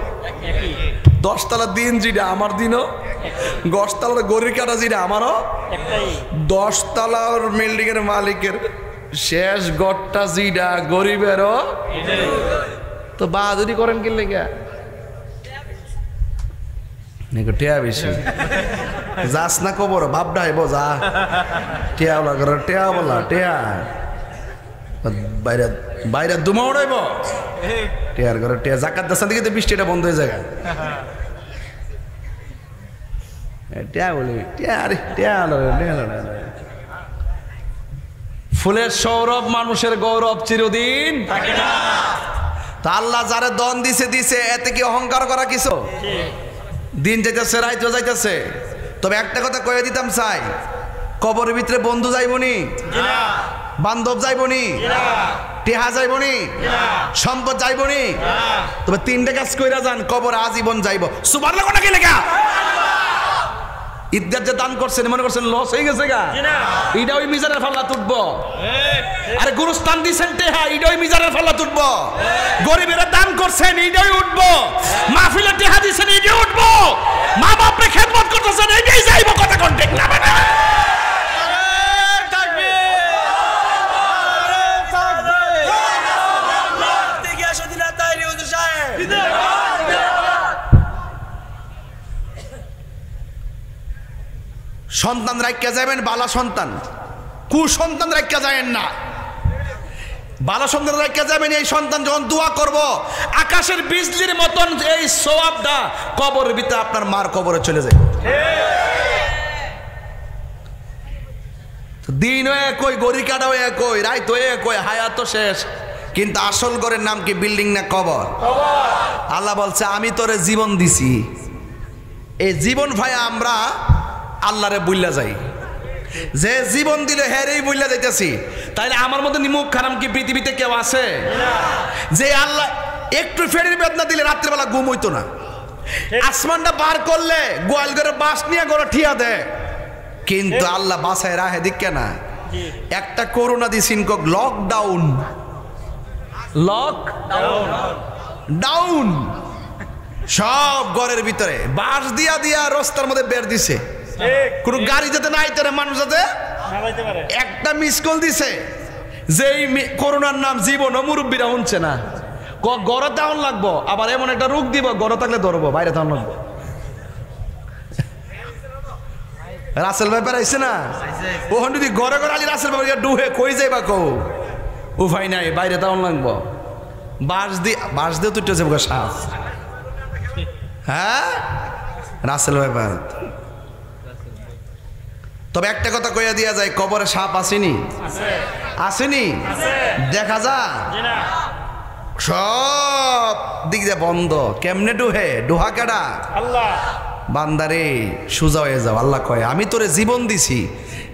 10 তলার দিন যেটা আমার দিনও, 10 তলার গরির কাটা যেটা আমারও, 10 তলার বিল্ডিং এর মালিকের শেষ গড়টা যেটা গরিবেরও। তো বাহাদুরি করেন কি লেগে? টেয়া বেশি যাস না কবর ভাবটা হইব যা টেয়া বলা করে, টেয়া বলা টেয়া বাইরে বাইরে দুমা উড়াইব টেয়ার ঘরে টেয়া। জাকাত দাসান দিকে 20টা বন্ধ হয়ে যায়। টেয়া বলি টেয়া আরে টেয়া ফুলের সৌরভ মানুষের গৌরব চিরদিন থাকে না। তা আল্লাহ যারে দন দিছে দিছে, এতে কি অহংকার করা কিছু? দিন যাইতেছে রাইতো যাইতেছে। তবে একটা কথা কয়ে দিতাম চাই, কবরের ভিতরে বন্ধু যাইবনি, বান্ধব যাইবনি, টেহা যাইবনি, সম্পদ যাইবনি। তবে 3টা কাজ কইরা যান, কবর আজীবন যাইব। সুবহানাল্লাহ কোন কি লেখা? ঈদগাহ যে দান করছেন মনে করছেন লস হয়ে গেছে গা? এটা ওই মিজানের ফাল্লা তুটবো। আরে গুরুস্থান দিছেন টেহা, এটা ওই মিজানের ফাল্লা তুটবো। গরিবেরা দান করছেন, এইটাই উঠবো। মাহফিলে টেহা দিছেন, এইটাই উঠবো। মা বাপরে খেদমত করতেছেন, এইটাই যাইব। কথা কোন ঠিক না? মানে সন্তান রাখা যাবেন, বালা সন্তান, কুসন্তান রাখা যাবেন না। বালা সন্তান রাখা যাবেন। এই সন্তান যখন দোয়া করব, আকাশের বিজলির মতন এই সওয়াবটা কবরের ভিতরে আপনার মার কবরে চলে যায়। দিন একই, গড়ি কাটাও একই, রাত একই, হায়াত শেষ, কিন্তু আসল ঘরের নাম কি? বিল্ডিং না কবর? আল্লাহ বলছে আমি তোরে জীবন দিছি। এই জীবন ভাই আমরা আল্লাহরে বুইল্লা যাই, যে জীবন দিল হেরেই বুইল্লা যাইতেছি। তাইলে আমার মতো নিমুখ খারাম কি পৃথিবীতে কেউ আছে? যে আল্লাহ একটু ফেরির বেদনা দিলে রাত্রিবেলা ঘুম হইতো না, আসমানটা বার করলে গোয়াল ঘরে বাস নিয়ে ঘরে ঠিয়া দেয়, কিন্তু আল্লাহ বাসায় রাহে দিকে না। একটা করোনা দিছিন কক লকডাউন, লকডাউন সব ঘরের ভিতরে বাস দিয়া দিয়া রাস্তার মধ্যে বের দিছে। কোন গাড়ি যাতে নাই তারে, মানুষ যাতে একটা মিস কল দিছে। যেই করোনার নাম জীবন মুরব্বীরা শুনছে না, গড়ে তাহন লাগবো। আবার এমন একটা রোগ দিব, গড়ে থাকলে ধরবো, বাইরে তাহন লাগবো। রাসেল ভাই পেরাইছে না, ওখান যদি ঘরে ঘরে আলি রাসেল ভাই ডুহে কই যাইবা কৌ উপায় নাই, বাইরে তাহন লাগবো। বাস দিয়ে তুই যাবো সাপ। হ্যাঁ রাসেল ভাই। তবে একটা কথা কইয়া দিয়া যায়, কবরে সাপ আসেনি? আসেনি? দেখা যা সব দিক দিয়ে বন্ধ। কেমনে ডুহে? ডুহা কেডা? আল্লাহ। বান্দারে সোজা হয়ে যাও। আল্লাহ কয় আমি তোরে জীবন দিছি,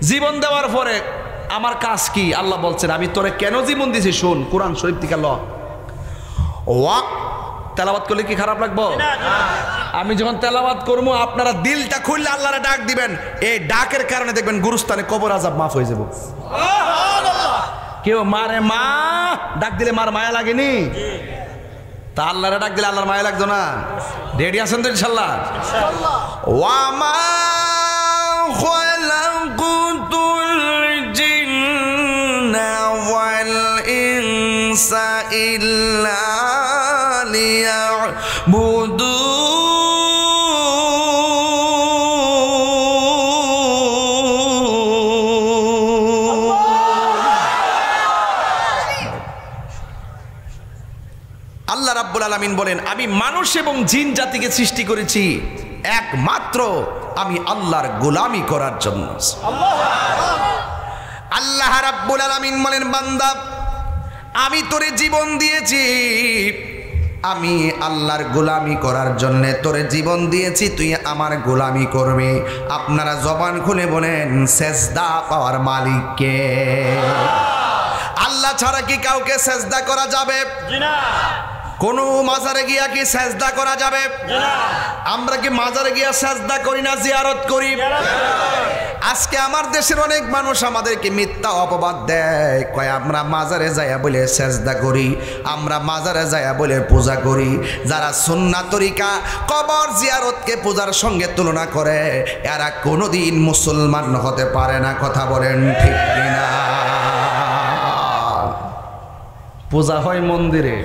জীবন দেওয়ার পরে আমার কাজ কি? আল্লাহ বলছেন আমি তোরে কেন জীবন দিছি শোন। কোরআন শরীফ থেকে ল ওয়া তেলাওয়াত করলে কি খারাপ লাগবো? আমি যখন তেলাওয়াত করবো আপনারা দিলটা খুললে আল্লাহরে ডাক দিবেন। এই ডাকের কারণে দেখবেন গুরুস্থানে কবর আযাব মাফ হয়ে যাব। কেউ মারে মা ডাক দিলে মার মায়া লাগেনি? তা আল্লাহরে ডাক দিলে আল্লাহর মায়া লাগতো না? রেডি আছেন তো ইনশাআল্লাহ? ওয়া মা খালাকুতুল জিন্না ওয়াল ইনসা ইল্লা আল্লাহ রাব্বুল আলামিন বলেন, আমি মানুষ এবং জিন জাতিকে সৃষ্টি করেছি একমাত্র আমি আল্লাহর গোলামি করার জন্য। আল্লাহ রাব্বুল আলামিন বলেন, বান্দা আমি তোরে জীবন দিয়েছি, আমি আল্লাহর গোলামি করার জন্য তোরে জীবন দিয়েছি, তুই আমার গোলামি করবে। আপনারা জবান খুলে বলেন, সেজদা পাওয়ার মালিক কে? আল্লাহ ছাড়া কি কাউকে সেজদা করা যাবে? না। কোন মাজারে গিয়া কি সেজদা করা যাবে? না। আমরা কি মাজারে গিয়া সেজদা করি না জিয়ারত করি? আজকে আমার দেশের অনেক মানুষ আমাদেরকে মিথ্যা অপবাদ দেয়, কয় আমরা মাজারে যাইয়া বলে সেজদা করি, আমরা মাজারে যাইয়া বলে পূজা করি। যারা সুন্নাহ তরিকা কবর জিয়ারতকে পূজার সঙ্গে তুলনা করে, এরা কোনোদিন মুসলমান হতে পারে না। কথা বলেন ঠিক কিনা? পূজা হয় মন্দিরে,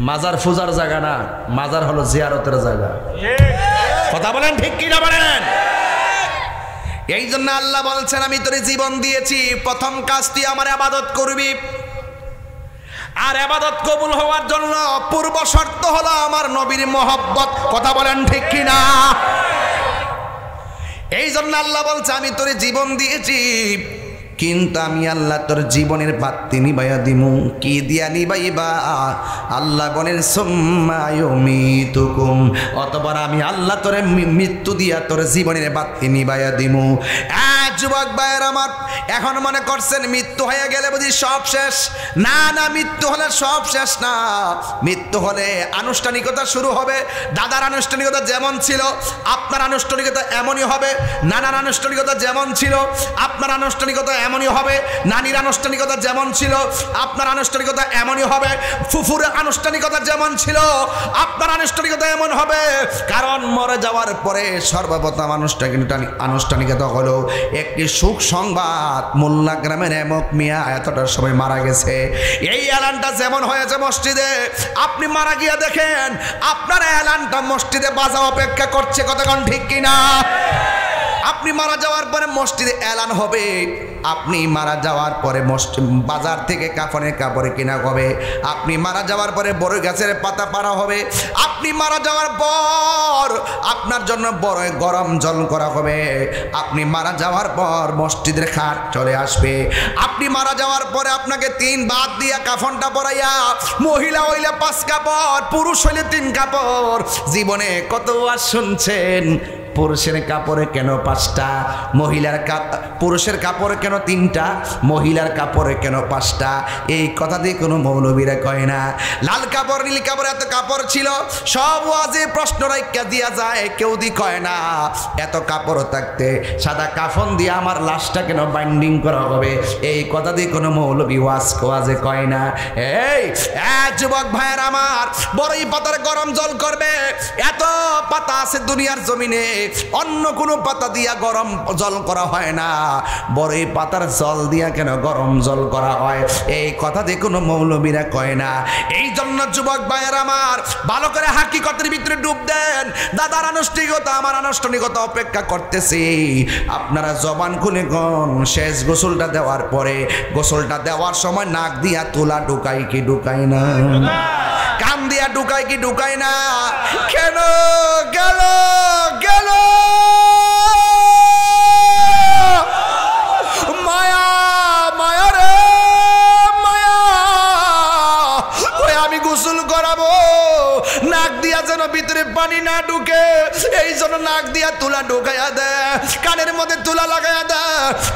মাজার পূজার জায়গা না, মাজার হলো জিয়ারতের জায়গা। কথা বলেন ঠিক কিনা বলেন? এই জন্য আল্লাহ বলছেন, আমি তোরে জীবন দিয়েছি, প্রথম কাজ তুই আমার ইবাদত করবি। আর ইবাদত কবুল হওয়ার জন্য পূর্ব শর্ত হলো আমার নবীর মহব্বত। কথা বলেন ঠিক কিনা? এই জন্য আল্লাহ বলছে, আমি তোরে জীবন দিয়েছি, কিন্তু আমি আল্লাহ তোর জীবনের বাতি নিবাইয়া দিমু। কি দিয়া নিবাইবা? আল্লাহ বলেন, সুম্মা ইউমিতুকুম, অতঃপর আমি আল্লাহ তোরে মৃত্যু দিয়া তোর জীবনের বাতি নিবাইয়া দিমু। যুবক ভাইয়ের আমার, এখন মনে করছেন মৃত্যু হয়ে গেলে বুঝি সব শেষ? না না, মৃত্যু হলে সব শেষ না। মৃত্যু হলে আনুষ্ঠানিকতা শুরু হবে। দাদার আনুষ্ঠানিকতা যেমন ছিল আপনার আনুষ্ঠানিকতা এমনই হবে, নানার আনুষ্ঠানিকতা যেমন ছিল আপনার আনুষ্ঠানিকতা এমনই হবে, নানির আনুষ্ঠানিকতা যেমন ছিল আপনার আনুষ্ঠানিকতা এমনই হবে, ফুফুর আনুষ্ঠানিকতা যেমন ছিল আপনার আনুষ্ঠানিকতা এমন হবে। কারণ মরে যাওয়ার পরে সর্বপ্রথম আনুষ্ঠানিকতা হলো একটি সুখ সংবাদ, মোল্লা গ্রামের এমক মিয়া এতটার সময় মারা গেছে। এই এলানটা যেমন হয়েছে মসজিদে, আপনি মারা গিয়া দেখেন আপনার এলানটা মসজিদে বাজা অপেক্ষা করছে। কতক্ষণ ঠিক কিনা? আপনি মারা যাওয়ার পরে মসজিদে এলান হবে, আপনি মারা যাওয়ার পরে বাজার থেকে কাফনের কাপড় কেনা হবে, আপনি মারা যাওয়ার পরে বড় গাছের পাতা পাড়া হবে, আপনি মারা যাওয়ার পর আপনার জন্য বড় গরম জল করা হবে, আপনি মারা যাওয়ার পর মসজিদের খাট চলে আসবে, আপনি মারা যাওয়ার পরে আপনাকে 3 বাদ দিয়া কাফনটা পরাইয়া, মহিলা হইলে 5 কাপড়, পুরুষ হইলে 3 কাপড়। জীবনে কত আর শুনছেন, পুরুষের কাপড়ে কেন 5টা, পুরুষের কাপড়ে কেন 3টা, মহিলার কাপড়ে কেন 5টা? এই কথা দিয়ে কোনো মৌলবীরা কয় না। লাল কাপড় নীল কাপড় এত কাপড় ছিল, সব ওয়াজে প্রশ্ন রাইখা দিয়া যায়, কেউ দি কয় না এত কাপড় থাকতে সাদা কাফন দিয়ে আমার লাশটা কেন বাইন্ডিং করা হবে? এই কথা দিয়ে কোনো মৌলবী ওয়াজে কয় না। এই যুবক ভাইয়ের আমার, বড়ই পাতার গরম জল করবে, এত পাতা আছে দুনিয়ার জমিনে, অন্য কোনো পাতা দিয়া গরম জল করা হয় না, বড়ই পাতার জল দিয়া কেন গরম জল করা হয়? এই কথা দিয়ে কোনো মৌলবীরা কয় না। এই জন্য যুবক ভাইয়ের আমার, ভালো করে হাকিকতের ভিতরে ডুব দেন। দাদার আনুষ্ঠানিকতা আমার আনুষ্ঠানিকতা অপেক্ষা করতেছি। আপনারা জবান খুলে কোন শেষ গোসলটা দেওয়ার পরে, গোসলটা দেওয়ার সময় নাক দিয়া তুলা ঢুকাই কি ঢুকাই না? কান দিয়া ঢুকাই কি ঢুকাই না? কেন গেল গেল মায়া, মায়া রে মায়া, ওই আমি গোসল করাবো, নাক দিয়া যেন ভিতরে পানি না ঢুকে, এই জন্য নাক দিয়া তুলা ঢুকাইয়া দে, কানের মধ্যে তুলা লাগাইয়া দে,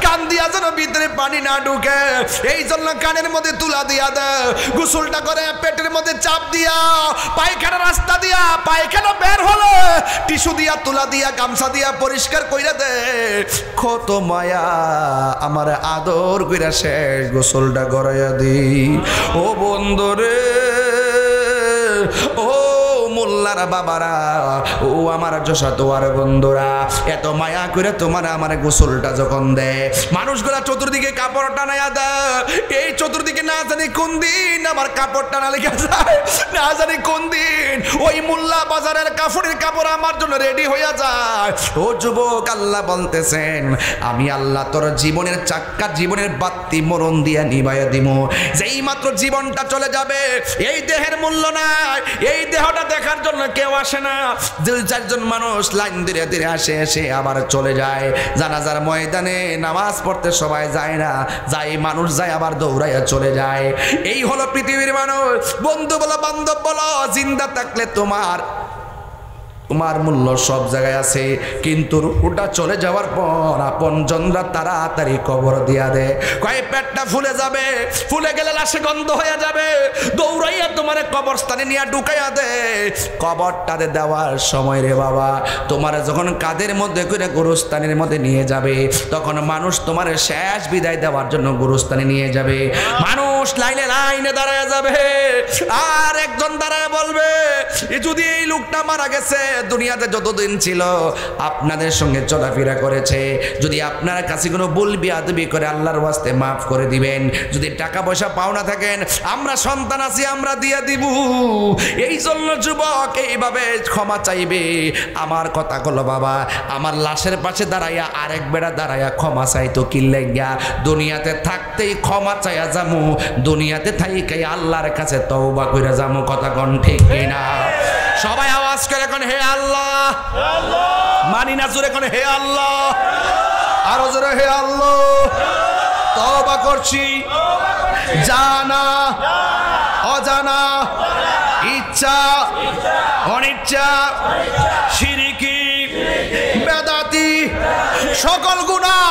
কান দিয়া যেন ভিতরে পানি না ঢুকে, এই জন্য কানের মধ্যে তুলা দিয়া দে। গোসলটা করে পেটের মধ্যে চাপ দিয়া, পায়খানা রাস্তা দিয়া পায়খানা বের হলে টিস্যু দিয়া তুলা দিয়া গামছা দিয়া পরিষ্কার কইরা দে। কত মায়া আমার আদর কইরা শেষ গোসলটা করাইয়া দি। ও বন্ধুরে, ও মোল্লারা বাবারা, ও আমার যশোর বন্ধুরা, এত মায়া করে তোমার আমার গোসলটা যখন দেয়, মানুষগুলা চতুর্দিকে কাপড় টানাইয়া দেয়, এই চতুর্দিকে না জানি কোন দিন আমার কাপড়টা না লেগে যায়, না জানি কোন দিন ওই মোল্লা বাজারের কাপড় আমার জন্য রেডি হয়ে যায়। ও যুবক, আল্লাহ বলতেছেন আমি আল্লাহ তোর জীবনের চাক্কা, জীবনের বাতি মরণ দিয়া নিভাইয়া দিব। যেই মাত্র জীবনটা চলে যাবে, এই দেহের মূল্য নাই, এই দেহটা দেখার জন্য কেউ আসে না। 2-4 মানুষ লাইন ধীরে ধীরে আসে, এসে আবার চলে যায়। জানাজার ময়দানে নামাজ পড়তে সবাই যায় না, যাই মানুষ যায় আবার দৌড়াইয়া চলে যায়। এই হলো পৃথিবীর মানুষ। বন্ধু বলো, বান্ধব বলো, জিন্দা থাকলে তোমার মূল্য সব জায়গায় আছে, কিন্তু রূহটা চলে যাওয়ার পর আপনজনরা তাড়াতাড়ি কবর দিয়া দেয়। কয় পেটটা ফুলে যাবে, ফুলে গেলে লাশে গন্ধ হয়ে যাবে, দৌড়াইয়া তোমার কবরস্থানে নিয়ে ঢুকাইয়া দে। কবরটাতে দেওয়ার সময় রে বাবা, তোমার যখন কাদের মধ্যে করে গোরস্থানের মধ্যে নিয়ে যাবে, তখন মানুষ তোমার শেষ বিদায় দেওয়ার জন্য গোরস্থানে নিয়ে যাবে। মানুষ লাইনে দাঁড়ায় যাবে, আর একজন দাঁড়ায় বলবে যদি এই লোকটা মারা গেছে, দুনিয়াতে যতদিন ছিল আপনাদের সঙ্গে চলাফেরা করেছে, যদি আপনার কাছে কোনো ভুল বিয়াদবি করে আল্লাহর ওয়াস্তে মাফ করে দিবেন। যদি টাকা পয়সা পাওনা থাকেন, আমরা সন্তান আছি, আমরা দিয়ে দিব। এই জন্য যুবক এইভাবে ক্ষমা চাইবে। আমার কথা হলো বাবা, আমার লাশের পাশে দাঁড়াইয়া আরেক বেড়া দাঁড়াইয়া ক্ষমা চাইতো কি লাগিয়া? দুনিয়াতে থাকতেই ক্ষমা চাইয়া যামু, দুনিয়াতে থাইকাই আল্লাহর কাছে তওবা কইরা যামু। কথা কোন ঠিক কিনা? সবাই আওয়াজ করে এখন হে আল্লাহ, মানি না জোরে কোন হে আল্লাহ, আরো জোরে হে আল্লাহ। তওবা করছি, জানা অজানা, ইচ্ছা অনিচ্ছা, শিরকি বেদাতি সকল গুনাহ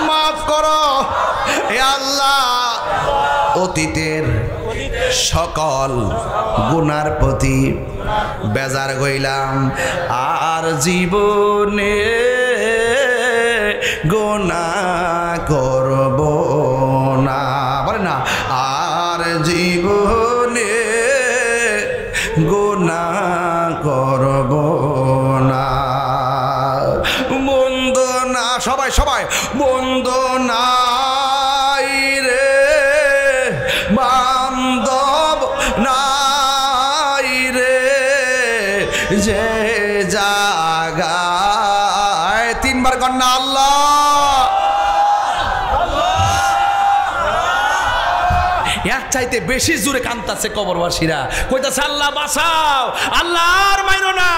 মাফ করো হে আল্লাহ। অতীতের সকল গুনার প্রতি বেজার হইলাম, আর জীবনে গুনাহ করব না। বলে না, আর জীবনে গুনাহ করব না। মন্দ না, সবাই মন্দ নাই রে বান্ধব নাই রে, যে জাগায় 3 বার কন্যা আল্লাহ। এর চাইতে বেশি জোরে কান্তাছে কবরবাসীরা, কইতাছে আল্লাহ বাঁচাও, আল্লাহ আর মাইরো না,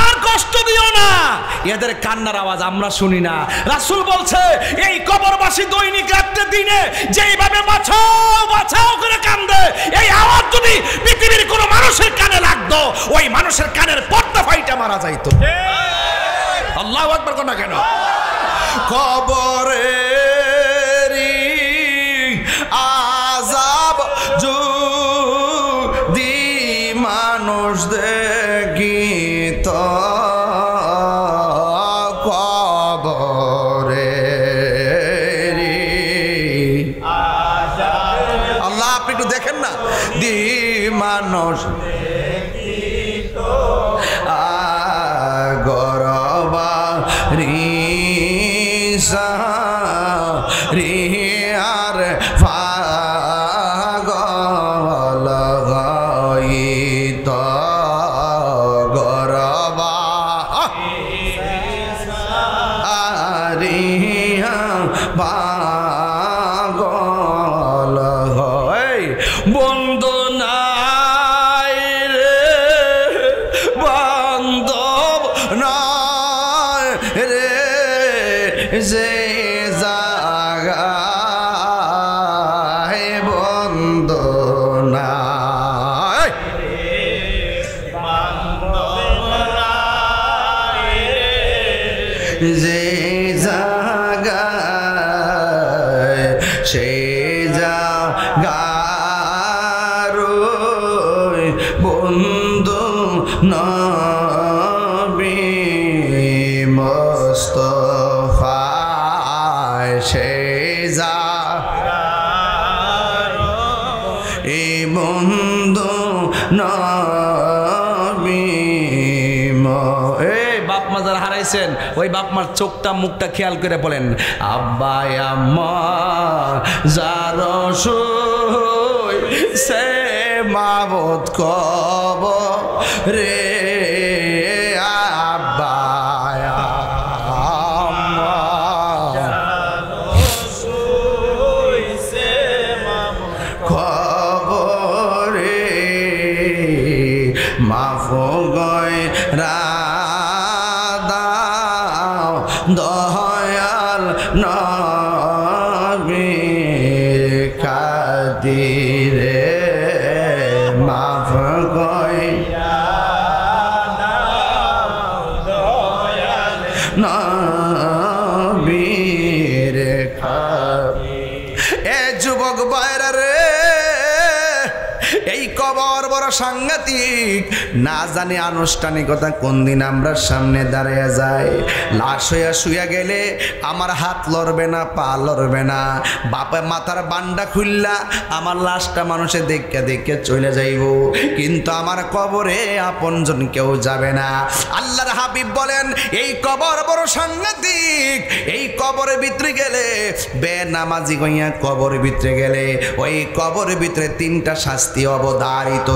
আর কষ্ট দিও না। এদের কান্নার আওয়াজ আমরা শুনি না। রাসূল বলছে এই কবরবাসী দৈনিক রাতে দিনে যেইভাবে বাঁচাও করে কান্দে, এই আওয়াজ যদি পৃথিবীর কোনো মানুষের কানে লাগতো, ওই মানুষের কানের পর্দা ফাইটা মারা যাইতো। আল্লাহু আকবার কোন কেন? কবরে আযাব যদি মানুষ দেখিত, কবরে আল্লাহ আপনি একটু দেখেন না, দি মানুষ গরবা রিসা রিয়ার পাগল হইত গরবা রিয়া পাগল হয়। বন্ধু নাই রে বান্ধব নাই রে, যে জাগায় বন্ধু নাই, যে জাগায় সে জাগার বন্ধু নবী মুস্তাফা, সে জাগার এই বন্ধু নবী। এই বাপ মা যারা হারাইছেন, ওই বাপ মার চোখটা মুখটা খেয়াল করে বলেন, আব্বা আম্মা যার সে মাবুদ কবরে আব্বা দয়াল নবীর খাতিরে মাফ কইরা দয়াল নবীর খাতিরে। এ যুবক ভাইরা রে, এই কবর বড় সাংঘাতিক। না জানি আনুষ্ঠানিকতা কোন দিন আমরা সামনে দাঁড়িয়ে যাই। লাশ হইয়া শুয়ে গেলে আমার হাত লড়বে না, পা লড়বে না। বাপে মাথার বান্ডা খুললা আমার লাশটা মানুষে দেখে দেখে চলে যাইব, কিন্তু আমার কবরে আপনজন কেউ যাবে না। আল্লাহর হাবিব বলেন এই কবর বড় সাংঘাতিক। এই কবরের ভিতরে গেলে, বেনামাজি হইয়া কবরের ভিতরে গেলে, ওই কবরের ভিতরে তিনটা শাস্তি অবধারিত।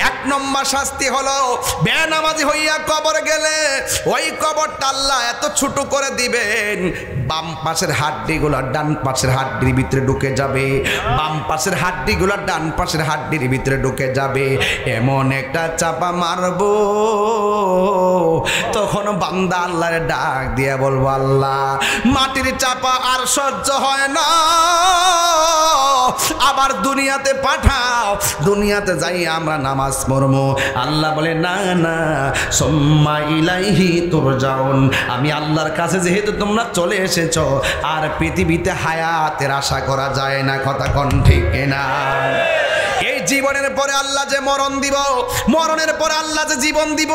এক নম্বর শাস্তি হলো বেনামাজি হইয়া কবর গেলে ওই কবরটা আল্লাহ এত ছোট করে দিবেন, বাম পাশের হাড্ডিগুলো ডান পাশের হাড্ডির ভিতরে ঢুকে যাবে, বাম পাশের হাড্ডিগুলো ডান পাশের হাড্ডির ভিতরে ঢুকে যাবে। এমন একটা চাপা মারবো, তখন বান্দা আল্লাহর ডাক দিয়ে বলবো আল্লাহ মাটির চাপা আর সহ্য হয় না, আবার দুনিয়াতে পাঠাও, দুনিয়াতে যাই আমরা নামাজ পড়বো। আল্লাহ বলে না না, সুম্মা ইলাইহি তুরজাউন, আমি আল্লাহর কাছে যেহেতু তোমরা চলে এসেছো, আর পৃথিবীতে হায়াতের আশা করা যায় না। কথা কোন ঠিক না? এই জীবনের পরে আল্লাহ যে মরণ দিব, মরণের পরে আল্লাহ যে জীবন দিব,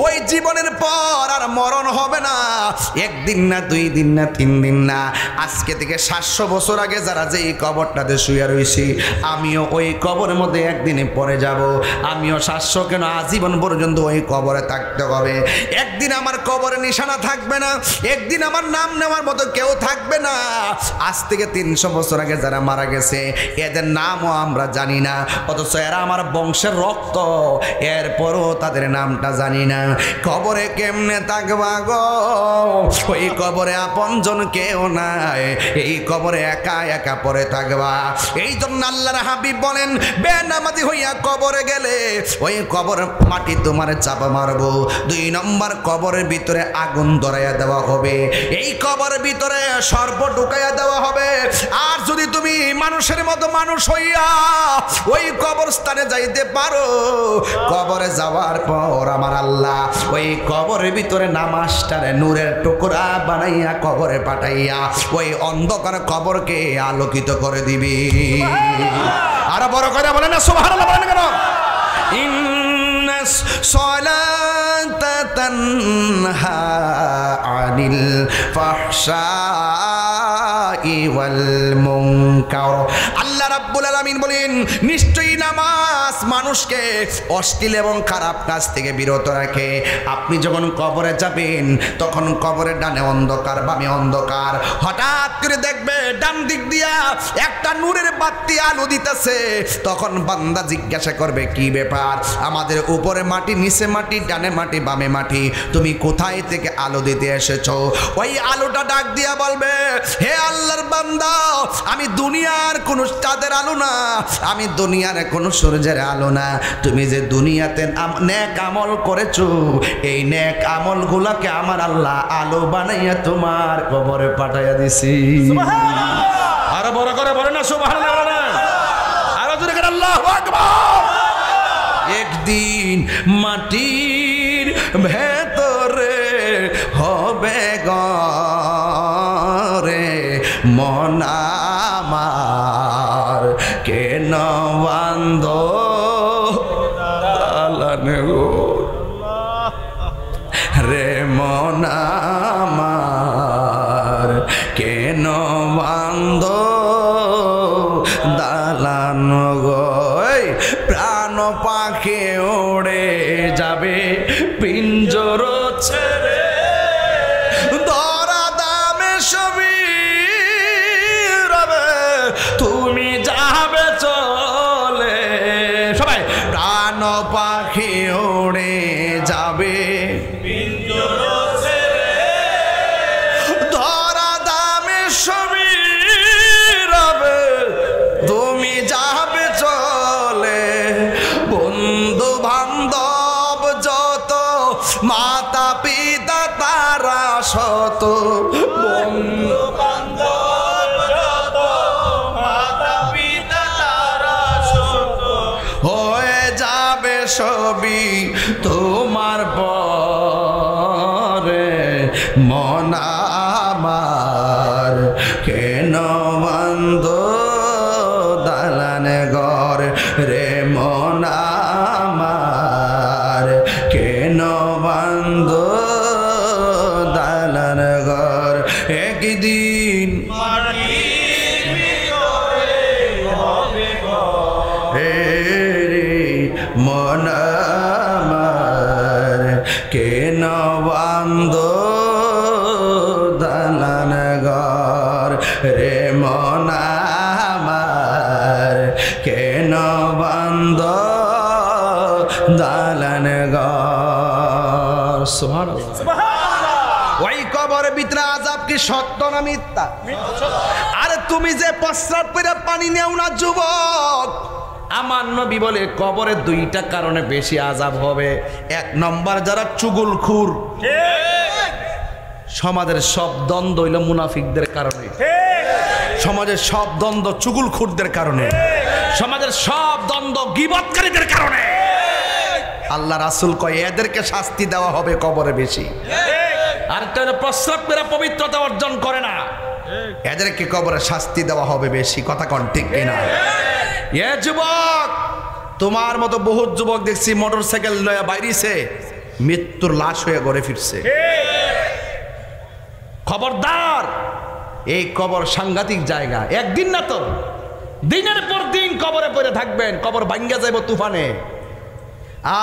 ওই জীবনের পর আর মরণ হবে না। একদিন না, 2 দিন না, 3 দিন না, আজকে থেকে 700 বছর আগে যারা যে এই কবরটাতে শুয়ে রয়েছি, আমিও ওই কবরের মধ্যে একদিনে পড়ে যাব। আমিও 700 কেন, আজীবন পর্যন্ত ওই কবরে থাকতে হবে। একদিন আমার কবরে নিশানা থাকবে না, একদিন আমার নাম নেওয়ার মতো কেউ থাকবে না। আজ থেকে 300 বছর আগে যারা মারা গেছে, এদের নামও আমরা জানি না, অথচ এরা আমার বংশের রক্ত, এরপরও তাদের নামটা জানি না। কবরে কেমনে থাকবা গো? ওই কবরে আপনজন কেউ নাই, এই কবরে একা একা পড়ে থাকবা। এই জন্য আল্লাহর হাবিব বলেন বেনামাজি হইয়া কবরে গেলে ওই কবর মাটি তোমার চাপা মারবো। 2 নম্বর কবরের ভিতরে আগুন ধরাইয়া দেওয়া হবে, এই কবরের ভিতরে সর্প ঢুকাইয়া দেওয়া হবে। আর যদি তুমি মানুষের মতো মানুষ হইয়া ওই কবরস্থানে যাইতে পারো, কবরে যাওয়ার পর আমার আল্লাহ ওই কবরের ভিতরে নামাজটারে নূরের টুকরা বানাইয়া কবরে পাঠাইয়া ওই অন্ধকার কবরকে আলোকিত করে দিবি। আর বড় করে বলে না সুবহানাল্লাহ, বলেন কেন? ইন্নাস সালাতা তানহা আনিল ফাহশাই ওয়াল মুনকার। আল্লাহ রাব্বুল আলামিন বলেন নিশ্চয়ই নামাজ মানুষকে অশ্লীল এবং খারাপ কাজ থেকে বিরত রাখে। আপনি যখন কবরে যাবেন, তখন কবরের ডানে অন্ধকার, বামে অন্ধকার, হঠাৎ করে দেখবে ডান দিক দিয়া একটা নূরের বাতি আলো দিতেছে। তখন বান্দা জিজ্ঞাসা করবে কি ব্যাপার? আমাদের উপরে মাটি, নিচে মাটি, ডানে মাটি, বামে মাটি, তুমি কোথায় থেকে আলো দিতে এসেছো? ওই আলোটা ডাক দিয়া বলবে হে আল্লাহর বান্দা, আমি দুনিয়ার কোন চাঁদের আলো না, আমি দুনিয়ার কোন সূর্যের আলো না, তুমি যে দুনিয়াতে নেক আমল করেছো, এই নেক আমল গুলাকে আমার আল্লাহ আলো বানাইয়া তোমার কবরে পাঠাইয়া দিছি। আরো বড় করে বলে না সুবহানাল্লাহ, আরো জোরে করে আল্লাহু আকবার। একদিন মাটির ভেতরে হবে ঘরে মন আমার, কেন বান্ধ রে মন আমার, কেন বান্ধ দালান গো? প্রাণ পাখি উড়ে যাবে পিঞ্জর ছেড়ে, ধরা দামে সবই রবে, তুমি যাবে চলে পাখি উড়ে যাবে ধরা দামে সবই রবে তুমি যাবে চলে বন্ধু বান্ধব যত মাতা পিতা তারা শত বন্ধু বান্ধব যত মাতা পিতা তারা শত হয়ে যাবে সবই তোমার পরে মন আমার কেন বন্ধ দালান ঘর রে মন আমার কেন বন্ধ দালান ঘর একদিন মাটির ভিতরে হবে ঘর রে মন আমার কেন বান্ধ দালান ঘর রে মন আমার কেন বান্ধ দালান ঘর সুবহানাল্লাহ। ওই কবরের ভিতরে আযাব কি সত্য না মিথ্যা? আরে তুমি যে প্রস্রাব করে পানি নেও না যুবক, আমার নবী বলে কবরে দুইটা কারণে বেশি আযাব হবে। এক নম্বর যারা চুগলখুর, সমাজের সব দ্বন্দ্ব হইল মুনাফিকদের কারণে, সমাজের সব দ্বন্দ্ব চুগলখুরদের কারণে, সমাজের সব দ্বন্দ্ব গীবতকারীদের কারণে। আল্লাহ রাসূল কয় এদেরকে শাস্তি দেওয়া হবে কবরে বেশি। আর তাহলে প্রস্রাব করে পবিত্রতা অর্জন করে না, এদেরকে কবরে শাস্তি দেওয়া হবে বেশি। কথা কোন ঠিক কিনা? এ যুবক, তোমার মতো বহুত যুবক দেখছি মোটরসাইকেল লয়ে বাইরেছে, মৃত্যুর লাশ হয়ে ঘরে ফিরছে। খবরদার, এই কবর সাংঘাতিক জায়গা। একদিন না তো দিনের পর দিন কবরে পড়ে থাকবেন, কবর ভাঙ্গা যাইব তুফানে,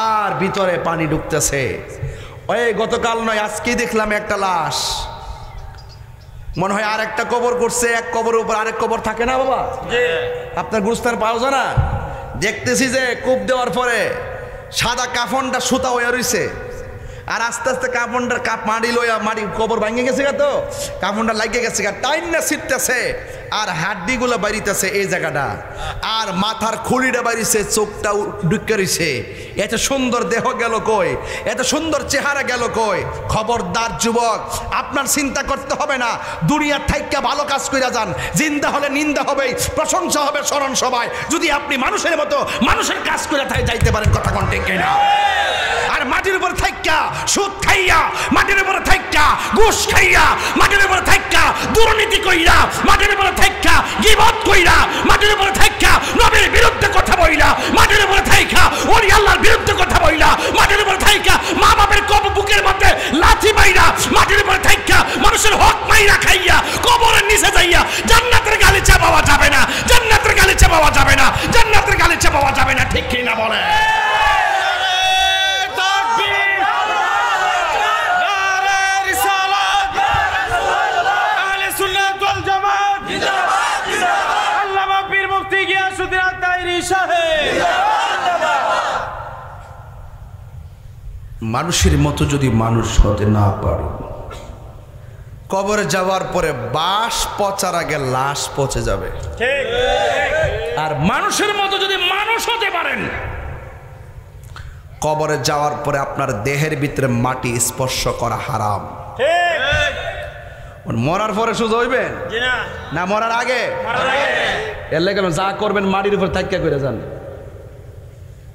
আর ভিতরে পানি ঢুকতেছে। ওই গতকাল নয় আজকেই দেখলাম একটা লাশ, মনে হয় আর একটা কবর করছে, এক কবরের উপর আরেক কবর থাকে না বাবা? আপনার গুরুস্থান পাওয়া যায় না? দেখতেছি যে কূপ দেওয়ার পরে সাদা কাফনটা সুতা হয়ে রইছে, আর আস্তে আস্তে কাফনটার মাটি লইয়া মাটি কবর ভাঙে গেছে তো, কাফনটা লাগিয়ে গেছে, টাইম না ছিটতেছে, আর হাড্ডিগুলো বাড়িতেছে এই জায়গাটা, আর মাথার খুলিটা বাড়িছে, চোখটা ঢুকে রইছে। এত সুন্দর দেহ গেল কই, এত সুন্দর চেহারা গেল কই? খবরদার যুবক, আপনার চিন্তা করতে হবে না, দুনিয়ার থাইকা ভালো কাজ কইরা যান, জিন্দা হলে নিন্দা হবে, প্রশংসা হবে স্মরণ সবাই, যদি আপনি মানুষের মতো মানুষের কাজ করে যাইতে পারেন। কথা কোন ঠিক কিনা? আর মাটির উপর থাইকা সুদ খাইয়া, মাটির উপর থাইকা ঘুষ খাইয়া, মাটির উপর থাইকা দুর্নীতি কইরা, মাটির উপর থাইকা গীবত কইরা, মাটির উপর থাইকা নবীর বিরুদ্ধে কথা বইলা, মাটির উপর থাইকা ওলি আল্লাহর বিরুদ্ধে কথা বইলা, মাটির উপর থাইকা মা বাবার বুকের মধ্যে লাথি মাইরা, মাটির উপর থাইকা মানুষের হক মাইরা খাইয়া, কবরের নিচে যাইয়া জান্নাতের গালিচা পাওয়া যাবে না, জান্নাতের গালিচা পাওয়া যাবে না, জান্নাতের গালিচা পাওয়া যাবে না। ঠিক কি না বলে? মানুষের মতো যদি মানুষ হতে না পারে, কবরে যাওয়ার পরে বাস পচার আগে লাশ পচে যাবে। আর মানুষের মতো যদি মানুষ হতে পারেন, কবরে যাওয়ার পরে আপনার দেহের ভিতরে মাটি স্পর্শ করা হারাম। মরার পরে সুযোগ হইবেন না মরার আগে? এর লেগে যা করবেন মাটির উপর থাইকা করে যান।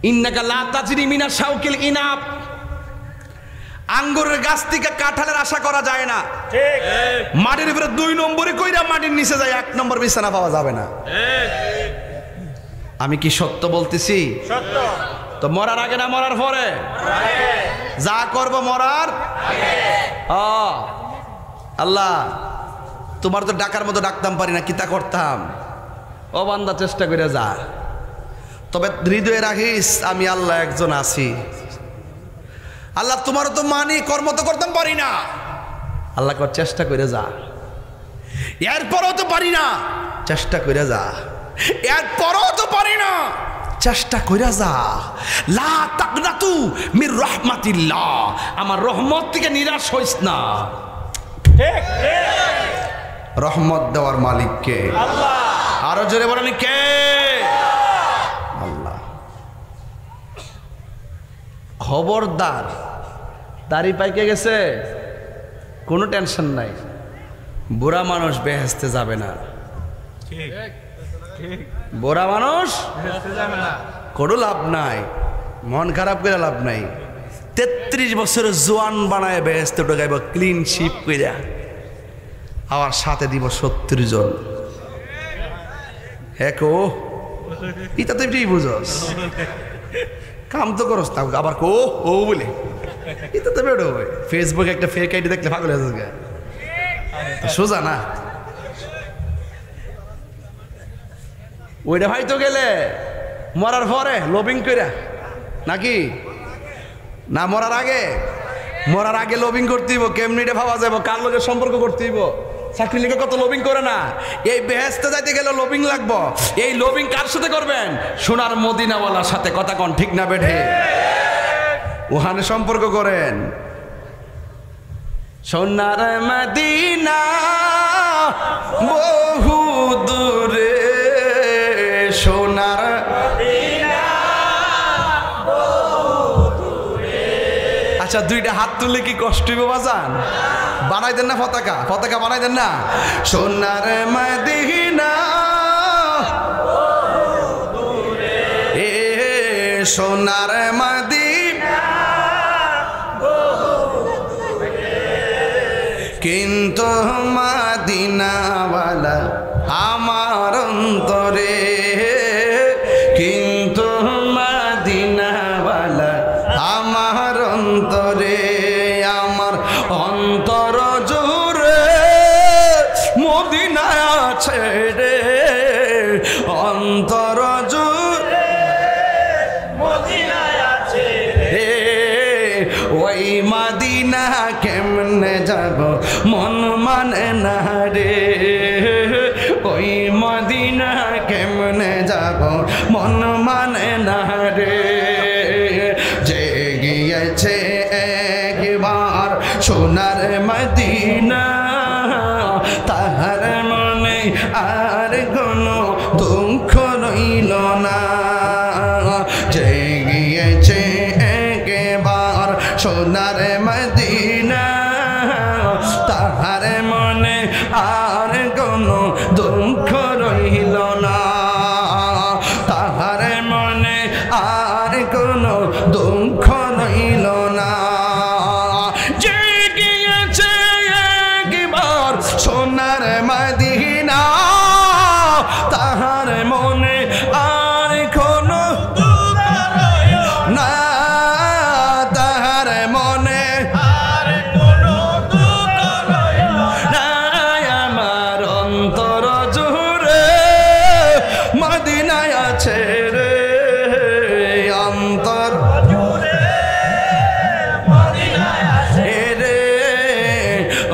ইন্নাকা লা তাজরি মিনা শাউকিল ইনাব, আঙ্গুরের গাছ থেকে কাঁঠালের আশা করা যায় না। মাটির উপরে 2 নম্বরে কইরা মাটির নিচে যায়, 1 নম্বর বিছানা পাওয়া যাবে না। আমি কি সত্য বলতেছি? সত্য। তো মরার আগে না মরার পরে? যা করব মরার আগে। আল্লাহ, তোমার তো ডাকার মতো ডাকতাম পারি না, কিতা করতাম? ও বান্দা চেষ্টা করে যা, তবে হৃদয়ে রাখিস আমি আল্লাহ একজন আছি। আল্লাহ তোমারও তো মানি, কর্ম তো করতাম পারি না। আল্লাহ কর চেষ্টা করে যা, এরপরও তো পারি না, চেষ্টা করে যা, এরপরও তো পারি না, চেষ্টা কইরা যা, লা তাকনাতু মির রাহমাতিল্লাহ, আমার রহমত থেকে নিরাশ হইস না। ঠিক ঠিক রহমত দেওয়ার মালিক কে? আল্লাহ। আরো জোরে বলেন কে? আল্লাহ। খবরদার, দাড়ি পাইকে গেছে কোনো টেনশন নাই, বুড়া মানুষ বেহেশতে যাবে না। ঠিক ঠিক বুড়া মানুষ বেহেশতে যাবে না। কোনো লাভ নাই, মন খারাপ করে লাভ নাই। 33 বছরের জোয়ান বানায় বেহেশতে ঢোকাইব ক্লিন শিপ কইরা, আবার সাথে দিব 70 জন। হ্যাঁ কো ইটা তো এটাই বুঝস, কাম তো করস না, আবার কো ও বলে এটা তো বেড়ো। ফেসবুকে একটা ফেক আইডি দেখলে পাগল হয়ে যাবে, সোজা না। ওইটা হয়তো গেলে মরার পরে লবিং কইরা নাকি না, মরার আগে? মরার আগে লবিং করতে হইব। কেমনি এটা ভাবা যাবো কার লোকের সম্পর্ক করতে হইব? চাকরি লিখে কত লবিং করে না, এই বেহেশতে যাইতে গেলে লবিং লাগবো। এই লবিং কার সাথে করবেন? সোনার মদিনাওয়ালার সাথে। কথা কন ঠিক না বেঠে? ওখানে সম্পর্ক করেন। সোনার মদিনা বহু দূরে, সোনার আচ্ছা, দুইটা হাত তুললে কি কষ্ট হইব বাজান? বানাই দেন না পতাকা, পতাকা বানাই দেন না। সোনার মদিনা এ সোনার মদিনা, কিন্তু মদিনাওয়ালা আমার অন্তরে, কিন্তু মদিনাওয়ালা আমার অন্তরে, আমার অন্তর জুড়ে মদিনা আছে রে, অন্তর জুড়ে মদিনায় আছে রে। ওই মদিনা কেমনে যাব মন মানে না রে, ওই মদিনা কেমনে যাব মন মানে না রে। যে গিয়েছে একবার সোনার মদিনা, তাহার মনে আর কোনো দুঃখ রইল না। যে গিয়েছে একবার সোনার মদিনা, তাহার মনে আর কোনো দুঃখ রইল না, তাহার মনে আর কোনো দুঃখ রইল না। যে গিয়েছে একবার সোনার মদিনা, তাহার মনে আর কোনো দুঃখ রইল না, তাহার মনে আর কোনো দুঃখ রইল না। নাই। আমার অন্তর জুড়ে মদিনায় আছে রে, অন্তর জুড়ে মদিনায় আছে রে।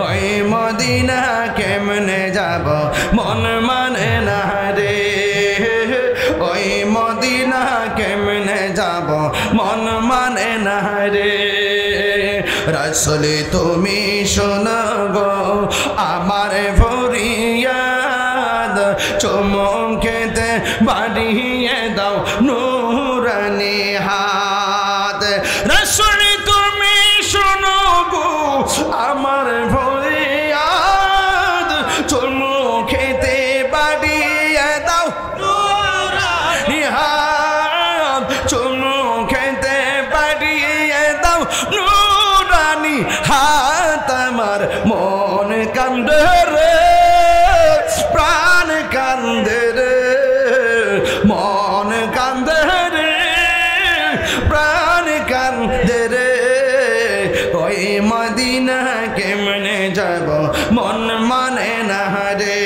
ওই মদিনা কেমনে যাব মন মানে না রে, ওই মদিনা কেমনে যাব মন মানে না রে। রাসূল তুমি শোনো গো আমার ফরিয়াদ, চুমুকেতে বাড়িয়ে দাও নূরানি হাত। রাসূল তুমি শোনো গো আমার ফরিয়াদ, চুমুকেতে বাড়িয়ে দাও নূরানি হাত, চুমুকেতে বাড়িয়ে দাও নূরানি হাত। আমার মন কান্দে রে, প্রাণ কান্দে রে, মন কান্দে রে, প্রাণ কান্দে রে। ওই মদিনা কেমনে যাব মন মানে না রে,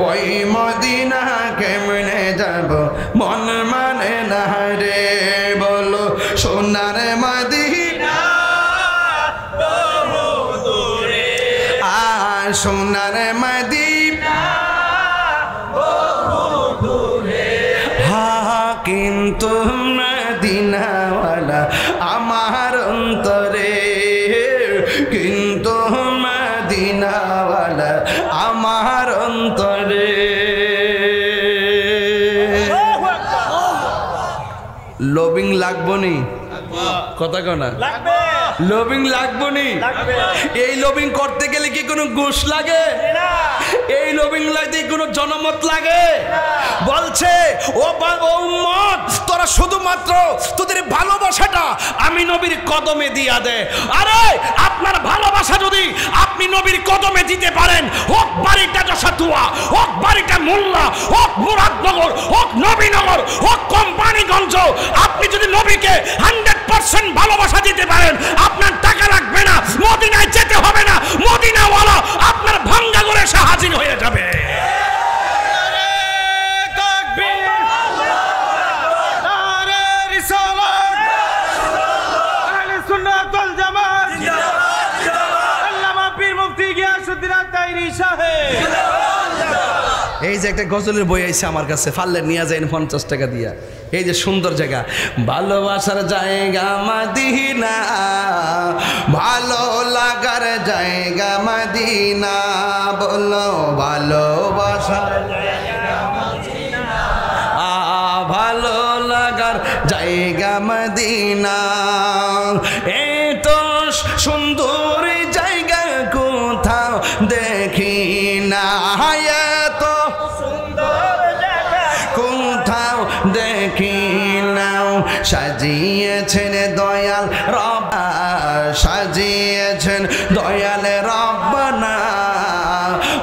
ওই মদিনা কেমনে যাব মন মানে না রে। বলো সোনার মদিনা বহু দূরে, আর সোনার মদিনা বহু দূরে। হা কিন্তু মদিনাওয়ালা আমার অন্তরে, কিন্তু মদিনাওয়ালা আমার অন্তরে। লবিং লাগবো নি? কথা কনা লাগবে, লবিং লাগবো নি? লাগবে। এই লবিং করতে গেলে কি কোনো ঘুষ লাগে? না, এই লবিং লাগতে কোনো জনমত লাগে? বলছে ও উম্মত, তোরা শুধুমাত্র তোদের ভালোবাসাটা আমি নবীর কদমে দিয়া দে। আরে আপনার ভালোবাসা যদি আপনি নবীর কদমে দিতে পারেন, হোক বাড়িটা যশাতুয়া, হোক বাড়িটা মোল্লা, হোক মুরাদনগর, হোক নবীনগর, হোক কোম্পানিগঞ্জ, আপনি যদি নবীকে 100% ভালোবাসা দিতে পারেন, আপনার টাকা লাগবে না, মদিনায় যেতে হবে না, মদিনাওয়ালা আপনার ভাঙ্গা করে এসে হাজির হয়ে যাবে। এই যে একটা গজলের বই আইছে আমার কাছে, ফাললে নিয়ে যায় 50 টাকা দিয়া। এই যে সুন্দর জায়গা, ভালোবাসার জায়গা মদিনা, ভালো লাগার জায়গা মদিনা, বলো ভালোবাসার জায়গা মদিনা, ভালো লাগার জায়গা মদিনা। এই তো সুন্দর জায়গা কোথাও দেখি না, তো কোথাও দেখি নাও, সাজিয়েছেন দয়াল রব, সাজিয়েছেন দয়াল রব্বানা,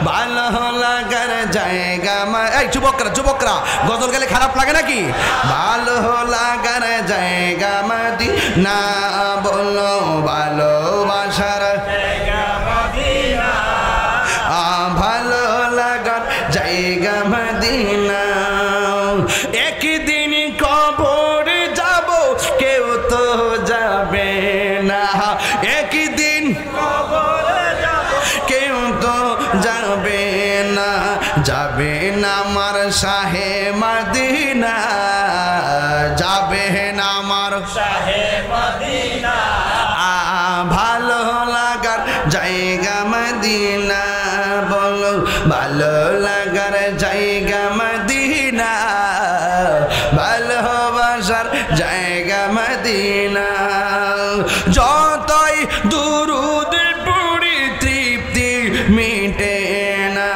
ভালো লাগার জায়গা। এই যুবকরা যুবকরা, গজল গেলে খারাপ লাগে নাকি? ভালো লাগার জায়গা মদিনা, বলো ভালোবাসার জায়গা মদিনা, ভালো লাগার জায়গা মদিনা। একদিন কবর যাব, কেউ তো যাবে না, একদিন কবর যাব, কেউ তো যাবে না, যাবে না আমার শাহে মদিনা, যাবে না আমার শাহে মদিনা, ভালো লাগার জায়গা মদিনা, বলো ভালো লাগার জায়গা মদিনা, ভালোবাসার জায়গা মদিনা। যতই দুরুদ পড়ি তৃপ্তি মিটে না,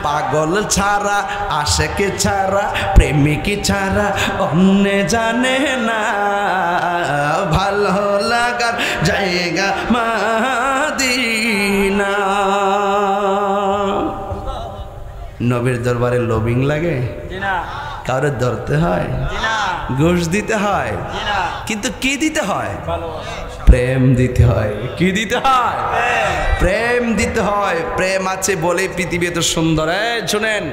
পাগল ছাড়া, আশেক ছাড়া, প্রেমিক ছাড়া অন্য জানে না, ভালো লাগার জায়গা মদিনা। নবীর দরবারে লবিং লাগে? কারো ধরতে হয়, ঘুষ দিতে হয়, কিন্তু কি দিতে হয়? প্রেম দিতে হয়। কি দিতে হয়? প্রেম দিতে হয়। প্রেম আছে বলে পৃথিবী এত সুন্দর। শুনেন,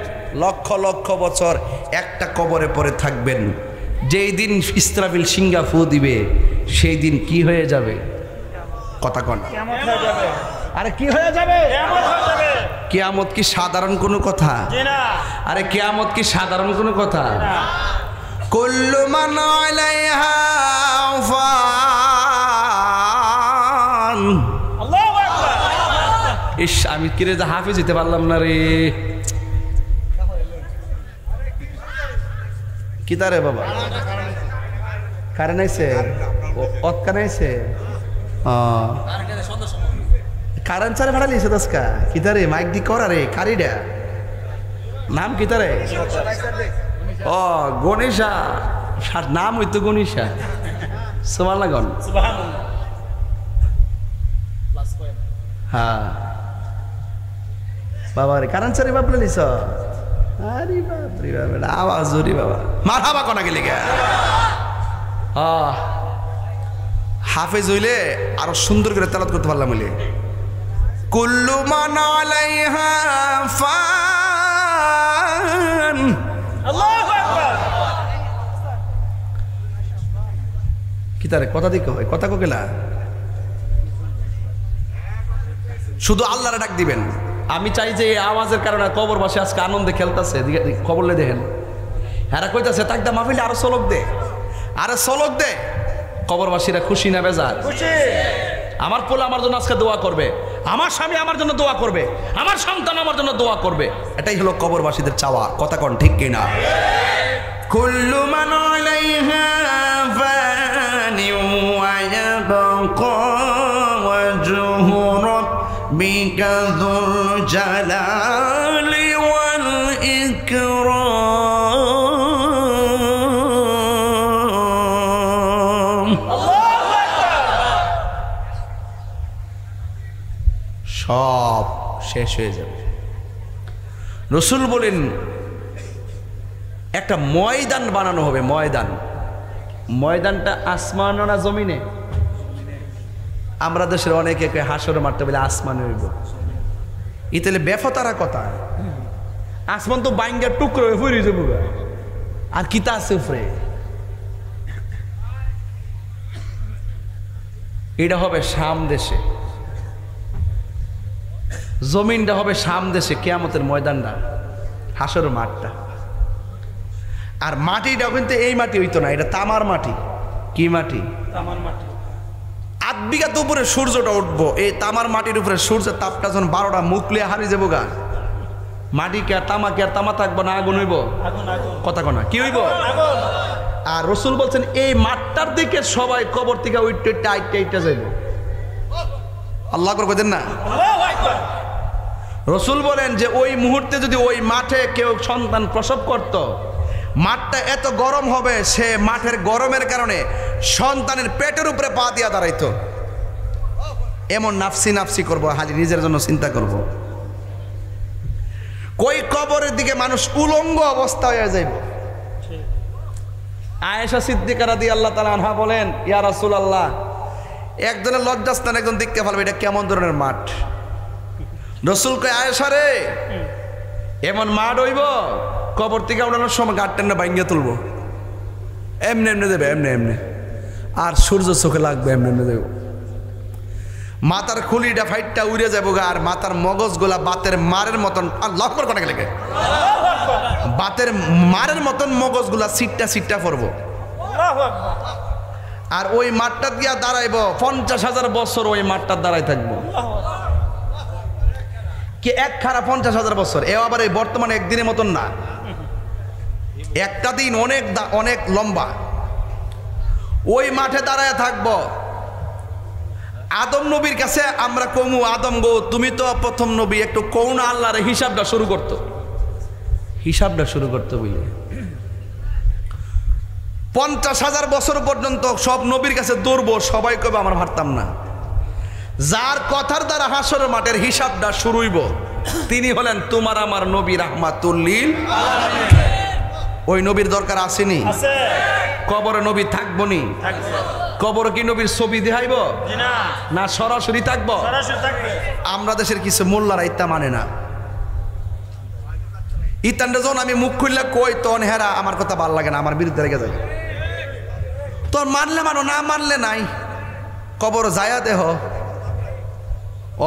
লক্ষ লক্ষ বছর একটা কবরে পড়ে থাকবেন, যেই দিন ইসরাফিল সিংহা ফু দিবে সেই দিন কি হয়ে যাবে? কথা কন। আরে কি হয়ে যাবে? কিয়ামত কি সাধারণ কোনো কথা? আরে কিয়ামত কি সাধারণ কোনো কথা? কুল্লু মান আলাইহা ফান। আল্লাহু আকবার। ইস, আমি কিরে যা হাফেজ হইতে পারলাম না রে। কি তারে বাবা কারেন্ট আইছে? অতকান আইছে? কারেন্ট চারে ভাড়া লিয়েছে দশকা। কিতারে মাইক দি করা রে কারিডা নাম কিতারে? ও গণেশা, নাম হইতো গণেশা। সুবহানাল্লাহ। হ্যাঁ বাবা রে কারেন্ট চারে বাপলে লিছ। আরে বাপ রে বাপ, আওয়াজ জোরি বাবা। মারহাবা কোনা গেলি গা। হাফেজ হইলে আরো সুন্দর করে তেলাওয়াত করতে পারলাম। হইলে কুল্লু মান আলাইহা ফান। আল্লাহু আকবার। কি তারে কথা দিক হয়? কথা কোকেলা শুধু আল্লাহরে ডাক দিবেন। আমি চাই যে এই আওয়াজের কারণে কবরবাসী আজকে আনন্দে খেলতেছে। খবরলে দেখেন হ্যাঁ কইতাছে তাকদা মাহফিলে আরো চলক দে, আরে চলক দে। কবরবাসীরা খুশি না বেজার? আমার পোলা আমার জন্য আজকে দোয়া করবে, আমার স্বামী আমার জন্য দোয়া করবে, আমার সন্তান আমার জন্য দোয়া করবে। এটাই হলো কবরবাসীদের চাওয়া। কথা কোন ঠিক কিনা? কুল্লু মান আলাইহা ফানি ওয়া ইয়াবকা ওয়াজহু রাব্বিকা যুল জালালি ওয়াল ইকরাম। সব শেষ হয়ে যাবে। রসুল বলেন একটা ময়দান বানানো হবে। ময়দান, ময়দানটা আসমান না জমিনে? আমরা দেশের অনেকে হাসর মারতে বলে আসমানে হইব। ইতালে বেফতারা কথা। আসমান তো বাইঙ্গার টুকরো হয়ে ফুরিয়ে যাবো, আর কিতা আছে উপরে? এটা হবে শাম দেশে, জমিনটা হবে শাম দেশে, কিয়ামতের ময়দানটা, হাসর মাঠটা। আর মাটিটা কিন্তু এই মাটি হইতো না, এটা তামার মাটি। কি মাটি? তামার মাটি। 8 বিঘা তো উপরে সূর্যটা উঠবো, এই তামার মাটির উপরে সূর্যের তাপটা যখন 12টা মুখ লিয়ে হারিয়ে যাবো গা, মাটি কে আর তামা থাকবো না, আগুন হইব। কথা কনা কি হইব? আর রসুল বলছেন এই মাঠটার দিকে সবাই কবর থেকে উঠতে টাইটটা যাইব। আল্লাহ করে বলেন না? রসুল বলেন যে ওই মুহূর্তে যদি ওই মাঠে কেউ সন্তান প্রসব করত, মাঠটা এত গরম হবে, সে মাঠের গরমের কারণে সন্তানের পেটের উপরে পা দিয়া দাঁড়াইতো। এমন নাফসি নাফসি করবো, হাজি নিজের জন্য চিন্তা করব। কই কবরের দিকে মানুষ উলঙ্গ অবস্থা হয়ে যাইব। আয়েশা সিদ্দিকা রাদিয়াল্লাহু তাআলা আনহা বলেন, ইয়া রাসূলুল্লাহ, একজনের লজ্জাস্থান একজন দেখতে পারবে, এটা কেমন ধরনের মাঠ? রসুল কয়, আয়েশা রে, এমন মাঠ হইব কবর থেকে উঠানোর সময় গাঁট টেনে ভাঙিয়ে তুলবো, এমনি এমনি দেবে, এমনি এমনি, আর সূর্য চোখে লাগবে, এমনি এমনি দেব। মাথার খুলিটা ফাইটটা উড়ে যাবো গা, আর মাথার মগজগুলা বাতের মারের মতন, আল্লাহু আকবার কোনে গেলে, বাতের মারের মতন মগজগুলা সিটটা সিটটা পড়বো। আর ওই মাঠটা দিয়া দাঁড়াইব 50,000 বছর, ওই মাঠটা দাঁড়াই থাকবো। কি এক খারাপ 50,000 বছর, এও আবার এই বর্তমানে একদিনের মতন না, একটা দিন অনেক অনেক লম্বা। ওই মাঠে দাঁড়ায় থাকব। আদম নবীর কাছে আমরা কমু, আদম গো তুমি তো প্রথম নবী, একটু কোন আল্লাহর হিসাবটা শুরু করতো, হিসাবটা শুরু করতো বুঝলে। 50,000 বছর পর্যন্ত সব নবীর কাছে দৌড়বো, সবাই কবে আমার পারতাম না। যার কথার দ্বারা হাসর মাঠের হিসাবটা শুরু হইব, তিনি হলেন তোমার আমার নবী রাহমাতুল লিল আলামিন। ওই নবীর দরকার আসেনি? কবরে নবী থাকবো নি? কবরে কি নবীর ছবি দেখাইব না সরাসরি থাকবো? আমরা দেশের কিছু মোল্লারা ইত্যা মানে না। ইতানটা যখন আমি মুখ খুললে কই, তখন হেরা আমার কথা ভাল লাগে না, আমার বিরুদ্ধে রেগে যায়। তোর মানলে মানো, না মানলে নাই। কবর যায়া দেহ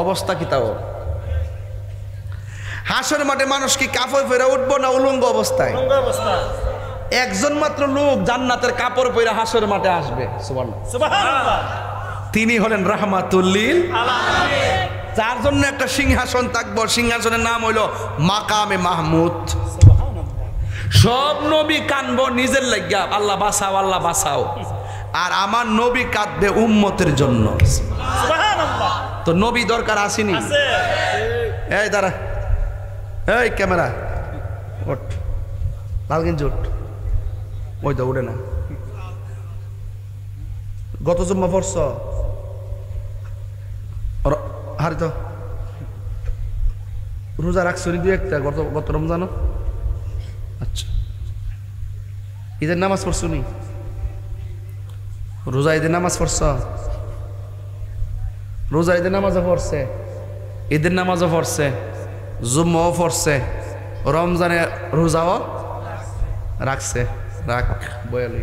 অবস্থা কি তাও? হাসর মাঠে মানুষ কি কাপড় পরে উঠবো না উলঙ্গ অবস্থায়? একজন মাত্র লোক জান্নাতের কাপড় পরে হাসর মাঠে আসবে, সুবহানাল্লাহ। তিনি হলেন রাহমাতুল লিল আলামিন। যার জন্য একটা সিংহাসন থাকবো, সিংহাসনের নাম হইল মাকামে মাহমুদ। সব নবী কানবো নিজের লাগিয়া, আল্লাহ বাঁচাও, আল্লাহ বাঁচাও। আর আমার নবী কাঁদবে উম্মতের জন্য। তো নবী দরকার আসেনি? এই দাঁড়া, এই ক্যামেরা ওঠ, লালগিঞ্জ ওঠ, ওই তো উঠে না। গত জুম্মা পড়ছ? হারি তো রোজা রাখছো নি? 2-1টা গত রমজানো? আচ্ছা, ঈদের নামাজ পড়ছো নি? রোজা ঈদের নামাজ পড়ছ? রোজা ঈদের নামাজও পড়ছে, ঈদের নামাজও পড়ছে, জুম্মাও পড়ছে, রমজানে রোজাও রাখছে। রাখ বয়ালি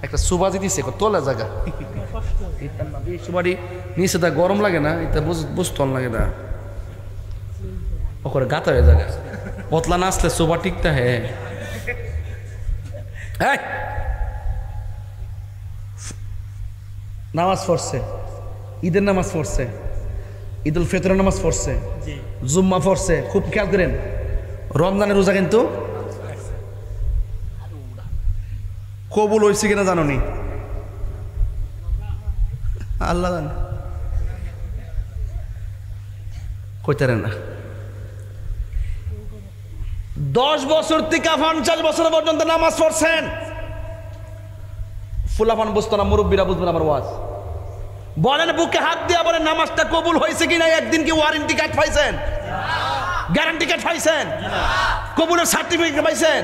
একটা সুবাজি দিছে তোলা জায়গা, সুবাড়ি নিচে তা গরম লাগে না, এটা বুঝতল লাগে না, ওখানে গাতা হয়ে জায়গা পতলা না আসলে সোবা টিকতা হ্যাঁ নামাজ পড়ছে, ঈদের নামাজ পড়ছে, ঈদুল ফিতরের নামাজ পড়ছে, জুম্মা পড়ছে, খুব খেয়াল করেন রমজানের রোজা কিন্তু কবুল হয়েছে কিনা জানো নি? আল্লাহ জানে, কইতারেন না। 10 বছর থেকে 50 বছর পর্যন্ত নামাজ পড়ছেন, ফুলাফান বুঝতো না, মুরব্বীরা বুঝবেন আমার ওয়াজ। বলেন বুকে হাত দিয়া বলেন নামাজটা কবুল হয়েছে কিনা? একদিন কি ওয়ারেন্টি কার্ড পাইছেন? গ্যারান্টি কার্ড পাইছেন? কবুলের সার্টিফিকেট পাইছেন?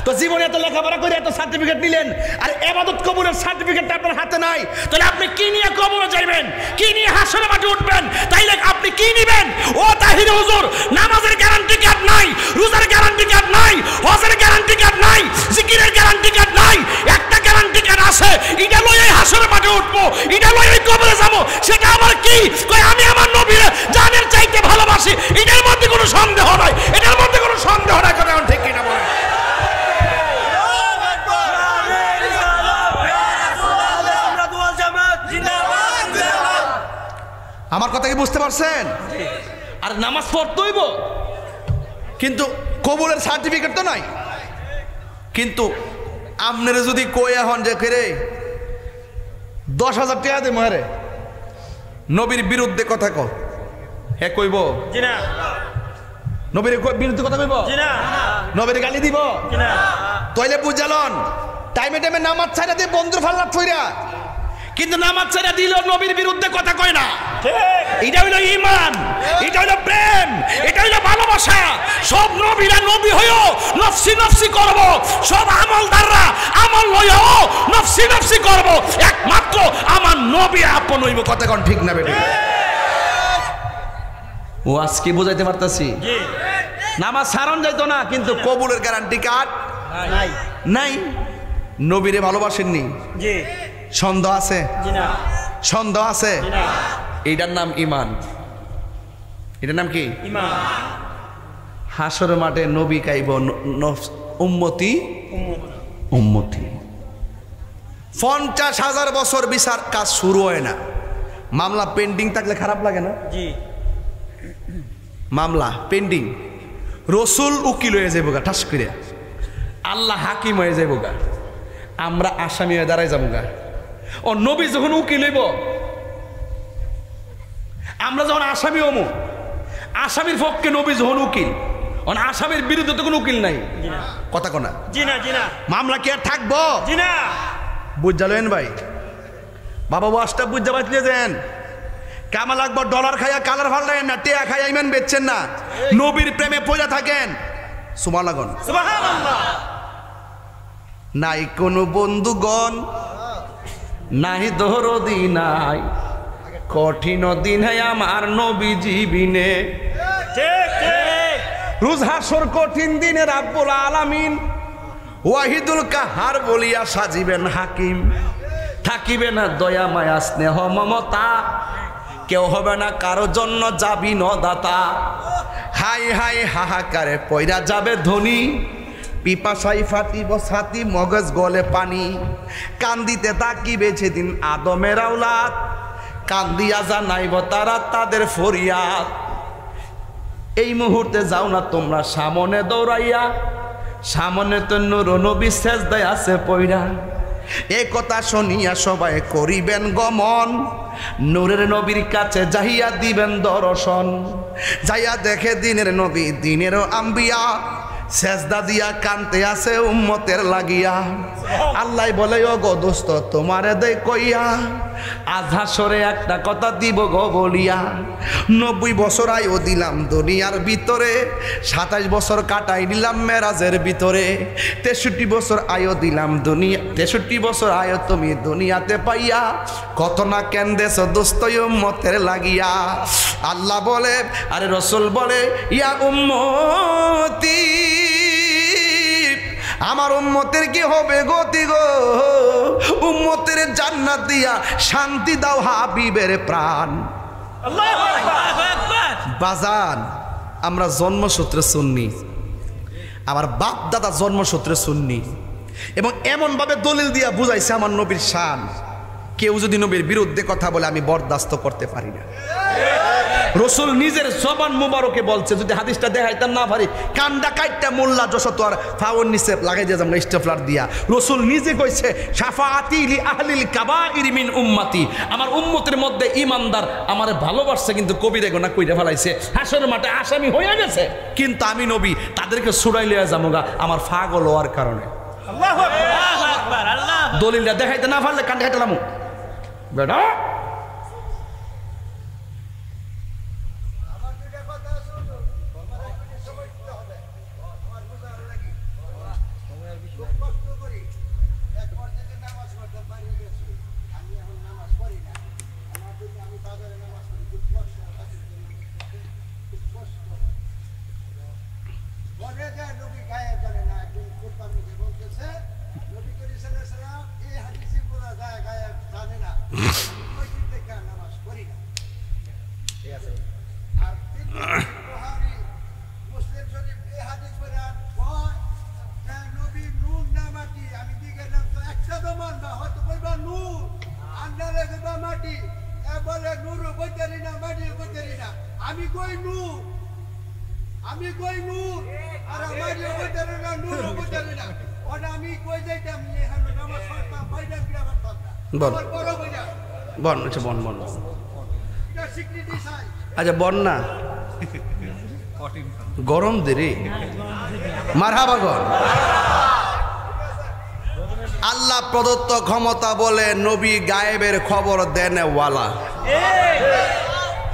তো জীবনে এত লেখাপড়া করে এত সার্টিফিকেট নিলেন, আর ইবাদত কবুলের সার্টিফিকেটটা আপনার হাতে নাই, তাহলে আপনি কি নিয়ে কবরে যাইবেন? কি নিয়ে হাসরের মাঠে উঠবেন? তাইলে আপনি কি নিবেন? ও তাহির হুজুর, নামাজের গ্যারান্টি কার্ড নাই, রোজার গ্যারান্টি কার্ড নাই, হজের গ্যারান্টি কার্ড নাই, জিকিরের গ্যারান্টি কার্ড নাই, একটা গ্যারান্টি কার্ড আছে, এটা লই হাসরের মাঠে উঠবো, এটা লই কবরে যাবো। সেটা আমার কি? কই আমি আমার নবীর জানের চাইতে ভালোবাসি, এটার মধ্যে কোনো সন্দেহ নাই, এটার মধ্যে কোনো সন্দেহ নাই। কারণ ঠিক কিনা বলেন? আমার কথা কি বুঝতে পারছেন? আর নামাজ পড়তে হইব, কিন্তু কবুলের সার্টিফিকেট তো নাই। কিন্তু আপনারা যদি কই এখন যে রে 10,000 টাকা দে মহারে নবীর বিরুদ্ধে কথা ক, হে কইব নবীর বিরুদ্ধে কথা কইব? নবীর গালি দিব? তইলে বুঝালন টাইমে টাইমে নামাজ ছাড়া দিয়ে বন্ধুর ফাল্লা থইরা, কিন্তু নামাজ ছাড়া দিল নবীর বিরুদ্ধে কথা কয় না। এটা হইল ঈমান, এটা হইল প্রেম, এটা হইল ভালোবাসা। সব নবীরা নবী হইও নফসি নফসি করব, সব আমলদাররা আমল লইও নফসি নফসি করব, একমাত্র আমার নবী আপন হইব। কথা কোন ঠিক না বেটি? ও আজকে বুঝাইতে পারতাছি? নামাজ সারণ যাইতো না, কিন্তু কবুলের গ্যারান্টি কার্ড নাই। নাই, নবীরে ভালোবাসেননি, সন্দেহ আছে? সন্দেহ আছে? এটার নাম ঈমান। এটার নাম কি? ঈমান। হাসরের মাঠে নবী কাইব উম্মতি উম্মতি। 50,000 বছর বিচার কাজ শুরু হয় না। মামলা পেন্ডিং থাকলে খারাপ লাগে না? মামলা পেন্ডিং, রসুল উকিল হয়ে যাবো গা ঠাস করে, আল্লাহ হাকিম হয়ে যাবো গা, আমরা আসামি হয়ে দাঁড়াই যাবো গা। ও নবী যখন উকিল হইব, আমরা যখন আসামি হমু, আসামির পক্ষে নবী যখন উকিল, আসামির বিরুদ্ধে তো কোনো উকিল নাই। কথা কোনা? মামলা কি আর থাকবো? বুঝালেন ভাই? বাবা ওয়াজটা বুঝা পাইলে যেন কামা লাগবো, ডলার খাইয়া কালার ফাল্লেন না, টেয়া খাইয়া ইমান বেচছেন না, নবীর প্রেমে পয়লা থাকেন। সুবহানাল্লাহ। নাই কোনো বন্ধুগণ, নাই দরদি নাই, কঠিন দিন আমার নবী জীবিনে। রোজ হাসর কঠিন দিনে রাব্বুল আলামিন ওয়াহিদুল কাহার বলিয়া সাজিবেন হাকিম। থাকিবে না দয়া মায়া স্নেহ মমতা, কেউ হবে না কারো জন্য যাবি ন দাতা। হাই হাই হাহাকারে পয়রা যাবে ধনী, পিপাসাই ফাটিব ছাতি মগজ গলে পানি। কান্দিতে তাকিবে সেদিন আদমের আওলাদ, কান্দিয়া জানাইব তারা তাদের ফরিয়াদ। এই মুহূর্তে যাও না তোমরা সামনে দৌড়াইয়া, সামনে তো নূর নবী সেজদায় আছে পয়রা। এ কথা শুনিয়া সবাই করিবেন গমন, নূরের নবীর কাছে যাইয়া দিবেন দর্শন। যাইয়া দেখে দিনের নবী দিনেরও আম্বিয়া, সেজদা দিয়া কানতে আছে উম্মতের লাগিয়া। আল্লাহ বলে ও গো দোস্ত তোমারে দে কইয়া, আধা সরে একটা কথা দিব গো বলিয়া। 90 বছর আয়ও দিলাম দুনিয়ার ভিতরে, 27 বছর কাটাই দিলাম মেরাজের ভিতরে। 63 বছর আয়ও দিলাম দুনিয়া, 63 বছর আয়ো তুমি দুনিয়াতে পাইয়া, কত না কেন্দেছ দোস্ত উম্মতের লাগিয়া। আল্লাহ বলে আরে রসুল বলে ইয়া উম্মতি, আমার উম্মতের কি হবে গতি গো, উম্মতের জান্নাত দিয়া শান্তি দাও হাবিবের প্রাণ। বাজান আমরা জন্মসূত্রে সুন্নি, আমার বাপ দাদা জন্মসূত্রে সুন্নি এবং এমনভাবে দলিল দিয়া বুঝাইছে আমার নবীর শান, কেউ যদি নবীর বিরুদ্ধে কথা বলে আমি বরদাস্ত করতে পারি না। রসুল নিজের জবান মুবারকে বলছে, যদি হাদিসটা দেখাইতাম না পারি কান্দা কাইটটা মোল্লা যশত আর ফাউন নিচে লাগাই দিয়ে যাবো স্টেফলার দিয়া। রসুল নিজে কইছে শাফাআতি লি আহলিল কাবাইর মিন উম্মতি, আমার উম্মতের মধ্যে ইমানদার আমারে ভালোবাসছে কিন্তু কবিরে গোনা কইরা ফেলাইছে, হাসরের মাঠে আসামি হয়ে গেছে, কিন্তু আমি নবী তাদেরকে ছুড়াই লইয়া যামুগা আমার ফাগল হওয়ার কারণে। আল্লাহু আকবার, আল্লাহ দলিলটা দেখাইতে না পারলে কান্দা কাটলাম বেটা। আমি কই নূর আর আমারও বদরে না নূর বদরে না ওটা আমি কই যাইতাম এখানে নামাজ পড়তাম বাইরে বিরা করতাম বল বড় বইয়া বন আচ্ছা বন বন এটা স্বীকৃতি চাই। আচ্ছা বন না গরম দেরি মারহাবা গন। আল্লাহ প্রদত্ত ক্ষমতা বলে নবী গায়েবের খবর দেন ওয়ালা।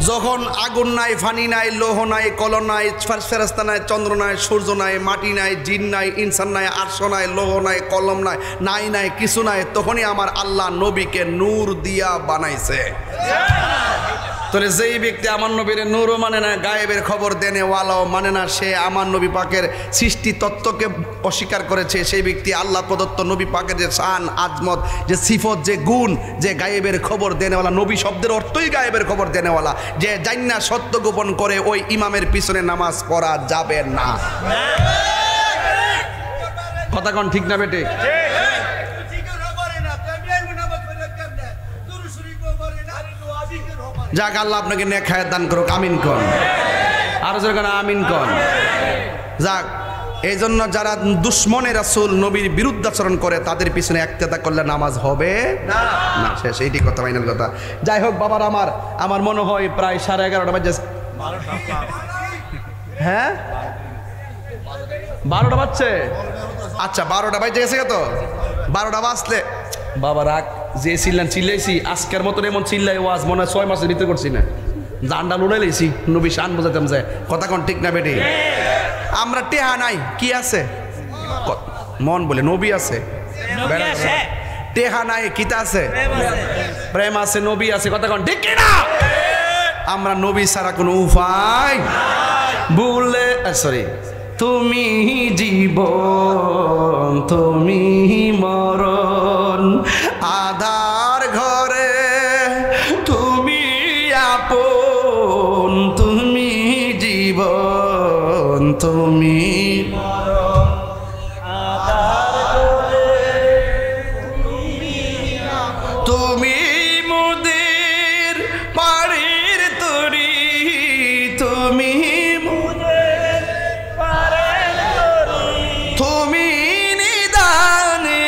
যখন আগুন নাই, ফানি নাই, লৌহ নাই, কলম নাই, ফেরেশতা নাই, চন্দ্র নাই, সূর্য নাই, মাটি নাই, জিন নাই, ইনসান নাই, আরশ নাই, লৌহ নাই, কলম নাই, নাই নাই কিছু নাই, তখনই আমার আল্লাহ নবীকে নূর দিয়া বানাইছে। তাহলে যেই ব্যক্তি আমার নবীর নূরও মানে না, গায়েবের খবর দেনে ওয়ালাও মানে না, সে আমার নবী পাকের সৃষ্টি তত্ত্বকে অস্বীকার করেছে। সেই ব্যক্তি আল্লাহ প্রদত্ত নবী পাকের যে শান আজমত, যে সিফত, যে গুণ, যে গায়েবের খবর দেনেওয়ালা, নবী শব্দের অর্থই গায়েবের খবর দেনেওয়ালা, যে জান্না সত্য গোপন করে ওই ইমামের পিছনে নামাজ পড়া যাবে না। কথা কোন ঠিক না বেটে? যাক আল্লাহ আপনাকে নেক হায়াত দান করুক, আমিন কন। আর যেখানে আমিন কন। যাক এই জন্য যারা দুশ্মনে রাসূল নবীর বিরুদ্ধাচরণ করে তাদের পিছনে একতেদা করলে নামাজ হবে না। শেষ, এইটি কথা, ফাইনাল কথা। যাই হোক বাবার, আমার মনে হয় প্রায় 11:30 বাজে। হ্যাঁ 12টা বাজছে। আচ্ছা 12টা বাজে গেছে তো। 12টা বাজলে বাবা রাগ, যে চিল্লাইছি আজকের মতন এমন চিল্লাই ওয়াজ মনে হয় 6 মাসের ভিতরে করছি না। জানডা লুড়াই লেছি নবী শান বোঝাতাম যায়। কথা কোন ঠিক না বেটি? আমরা টেহা নাই, কি আছে মন বলে নবী আছে, টেহা নাই কিতা আছে, প্রেম আছে, নবী আছে। কথা কোন ঠিক কিনা? আমরা নবী ছাড়া কোনো উপায় ভুলে, সরি, তুমি জীবন তুমি মরণ, আধার ঘরে তুমি আপন, তুমি জীবন তুমি মরণ, আধার ঘরে তুমি মোদের পাড়ের তরি, তুমি তুমি নিদানে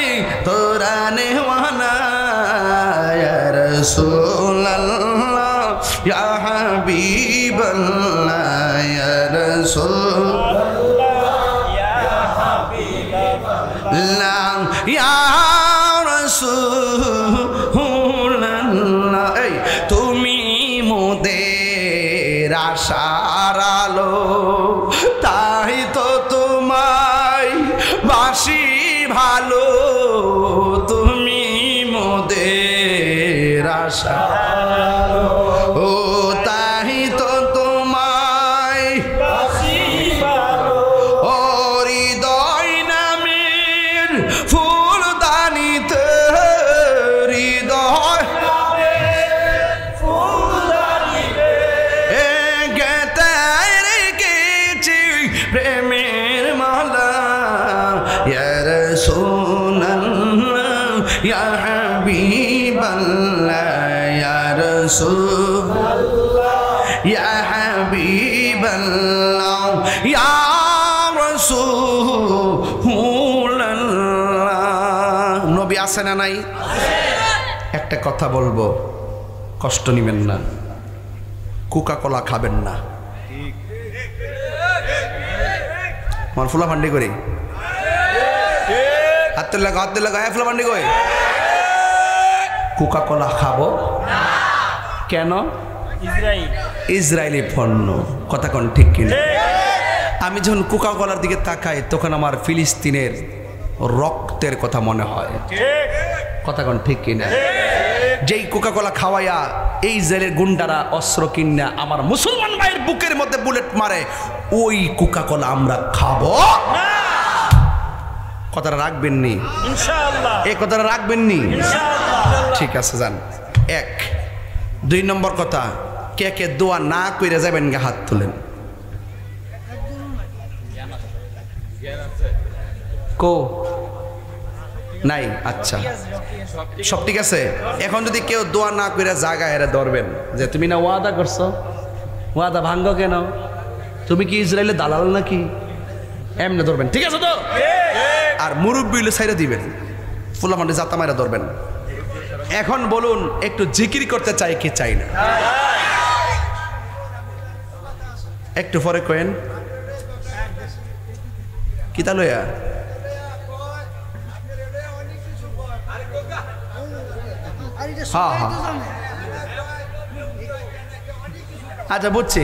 তোরানে ওয়ানা ইয়া রাসূলুল্লাহ ইয়া হাবিবাল্লাহ ইয়া রাসূলুল্লাহ ইয়া হাবিবাল্লাহ ইয়া রাসূলুল্লাহ। এই তুমি মোদের আশার আলো, তাই তো তোমায় বাসি ভালো, তুমি মোদের আশা ও, তাই তো তোমায় বাসি ভালো, ও হৃদয় নামের ফুলদানিতে, হৃদয় ফুলদানিতে গেতে রেখেছি প্রেমের মালা, ইয়া রাসূলুল্লাহ ইয়া হাবিবাল্লাহ ইয়া রাসূলুল্লাহ ইয়া হাবিবাল্লাহ ইয়া রাসূলুল্লাহ। নবী আছে না নাই? একটা কথা বলবো, কষ্ট নেবেন না, কোকা কোলা খাবেন না। আমার ফুলা ফান্ডি করি হাত লাগা ফুলা ফান্ডি কই কোকা কোলা খাবো কেন? ইসরায়েলি পণ্য। কথা কোন ঠিক কিনা? আমি যখন কোকা কোলার দিকে তাকাই তখন আমার ফিলিস্তিনের রক্তের কথা মনে হয়। কথা কোন ঠিক কিনা? যেই কোকা কোলা খাওয়াইয়া এই ইসরায়েলের গুন্ডারা অস্ত্র কিনা আমার মুসলমান ভাইয়ের বুকের মধ্যে বুলেট মারে, ওই কোকা কোলা আমরা খাবো। কথাটা রাখবেন নি? ইনশাআল্লাহ। এই কথাটা রাখবেন নি? ইনশাআল্লাহ। ঠিক আছে যান। 1 2 নম্বর কথা, কে কে দোয়া না কইরা যাবেন গা হাত তুলেন। কো নাই? আচ্ছা সব ঠিক আছে। এখন যদি কেউ দোয়া না কইরা জায়গা এরা ধরবেন যে তুমি না ওয়াদা করছো, ওয়াদা ভাঙ্গো কেন? তুমি কি ইসরায়েলের দালাল নাকি? এমনি ধরবেন, ঠিক আছে তো? আর মুরব্বী হইলে ছাইরা দিবেন, ফুলা মাঠে জাতা মাইরা ধরবেন। এখন বলুন, একটু জিকির করতে চাই কি চাই না? একটু পরে কয়েন কিতা লইয়া হ্যাঁ হ্যাঁ আচ্ছা বুঝছি।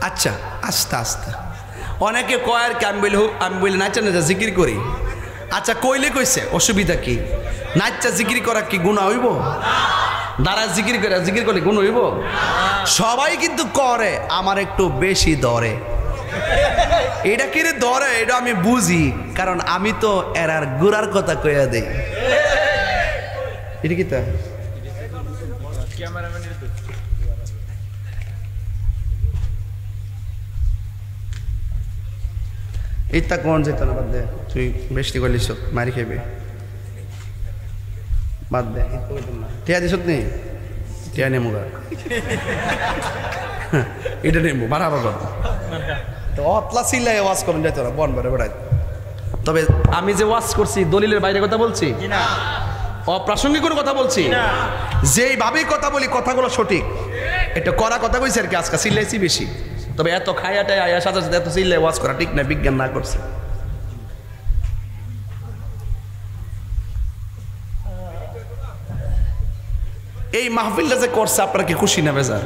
আচ্ছা আস্তে আস্তে অনেকে কয় আর কি, আমি বলি নাচা নাচা জিকির করি। আচ্ছা কইলে কইছে, অসুবিধা কি? নাচা জিকির করা কি গুনাহ হইব? দাঁড়া জিকির করে, জিকির করলে গুণ হইব? সবাই কিন্তু করে, আমার একটু বেশি ধরে। এটা কি রে ধরে? এটা আমি বুঝি, কারণ আমি তো এরার গুড়ার কথা কইয়া দেই। এটা কি তা এইটা কোন যেত না? বাদ দে, তুই বেশি করলিস, মারি খাইবে, বাদ দে। টিয়া দিস নি? টিয়া নেমু গা, এটা নেমু বাড়াবা কর তো অতলা চিল্লাই ওয়াজ করুন যাইতো না বন বেড়ে বেড়াই। তবে আমি যে ওয়াজ করছি দলিলের বাইরে কথা বলছি, অপ্রাসঙ্গিক কোনো কথা বলছি? যেইভাবেই কথা বলি কথাগুলো সঠিক, এটা করা কথা কইছে আর কি। আজকে চিল্লাইছি বেশি, তবে এত খাইয়াটাই আয়া সাথে সাথে এত চিল্লাই ওয়াজ করা ঠিক না, বিজ্ঞান না করছে। এই মাহফিলটা যে করছে আপনারা কি খুশি না বেজার?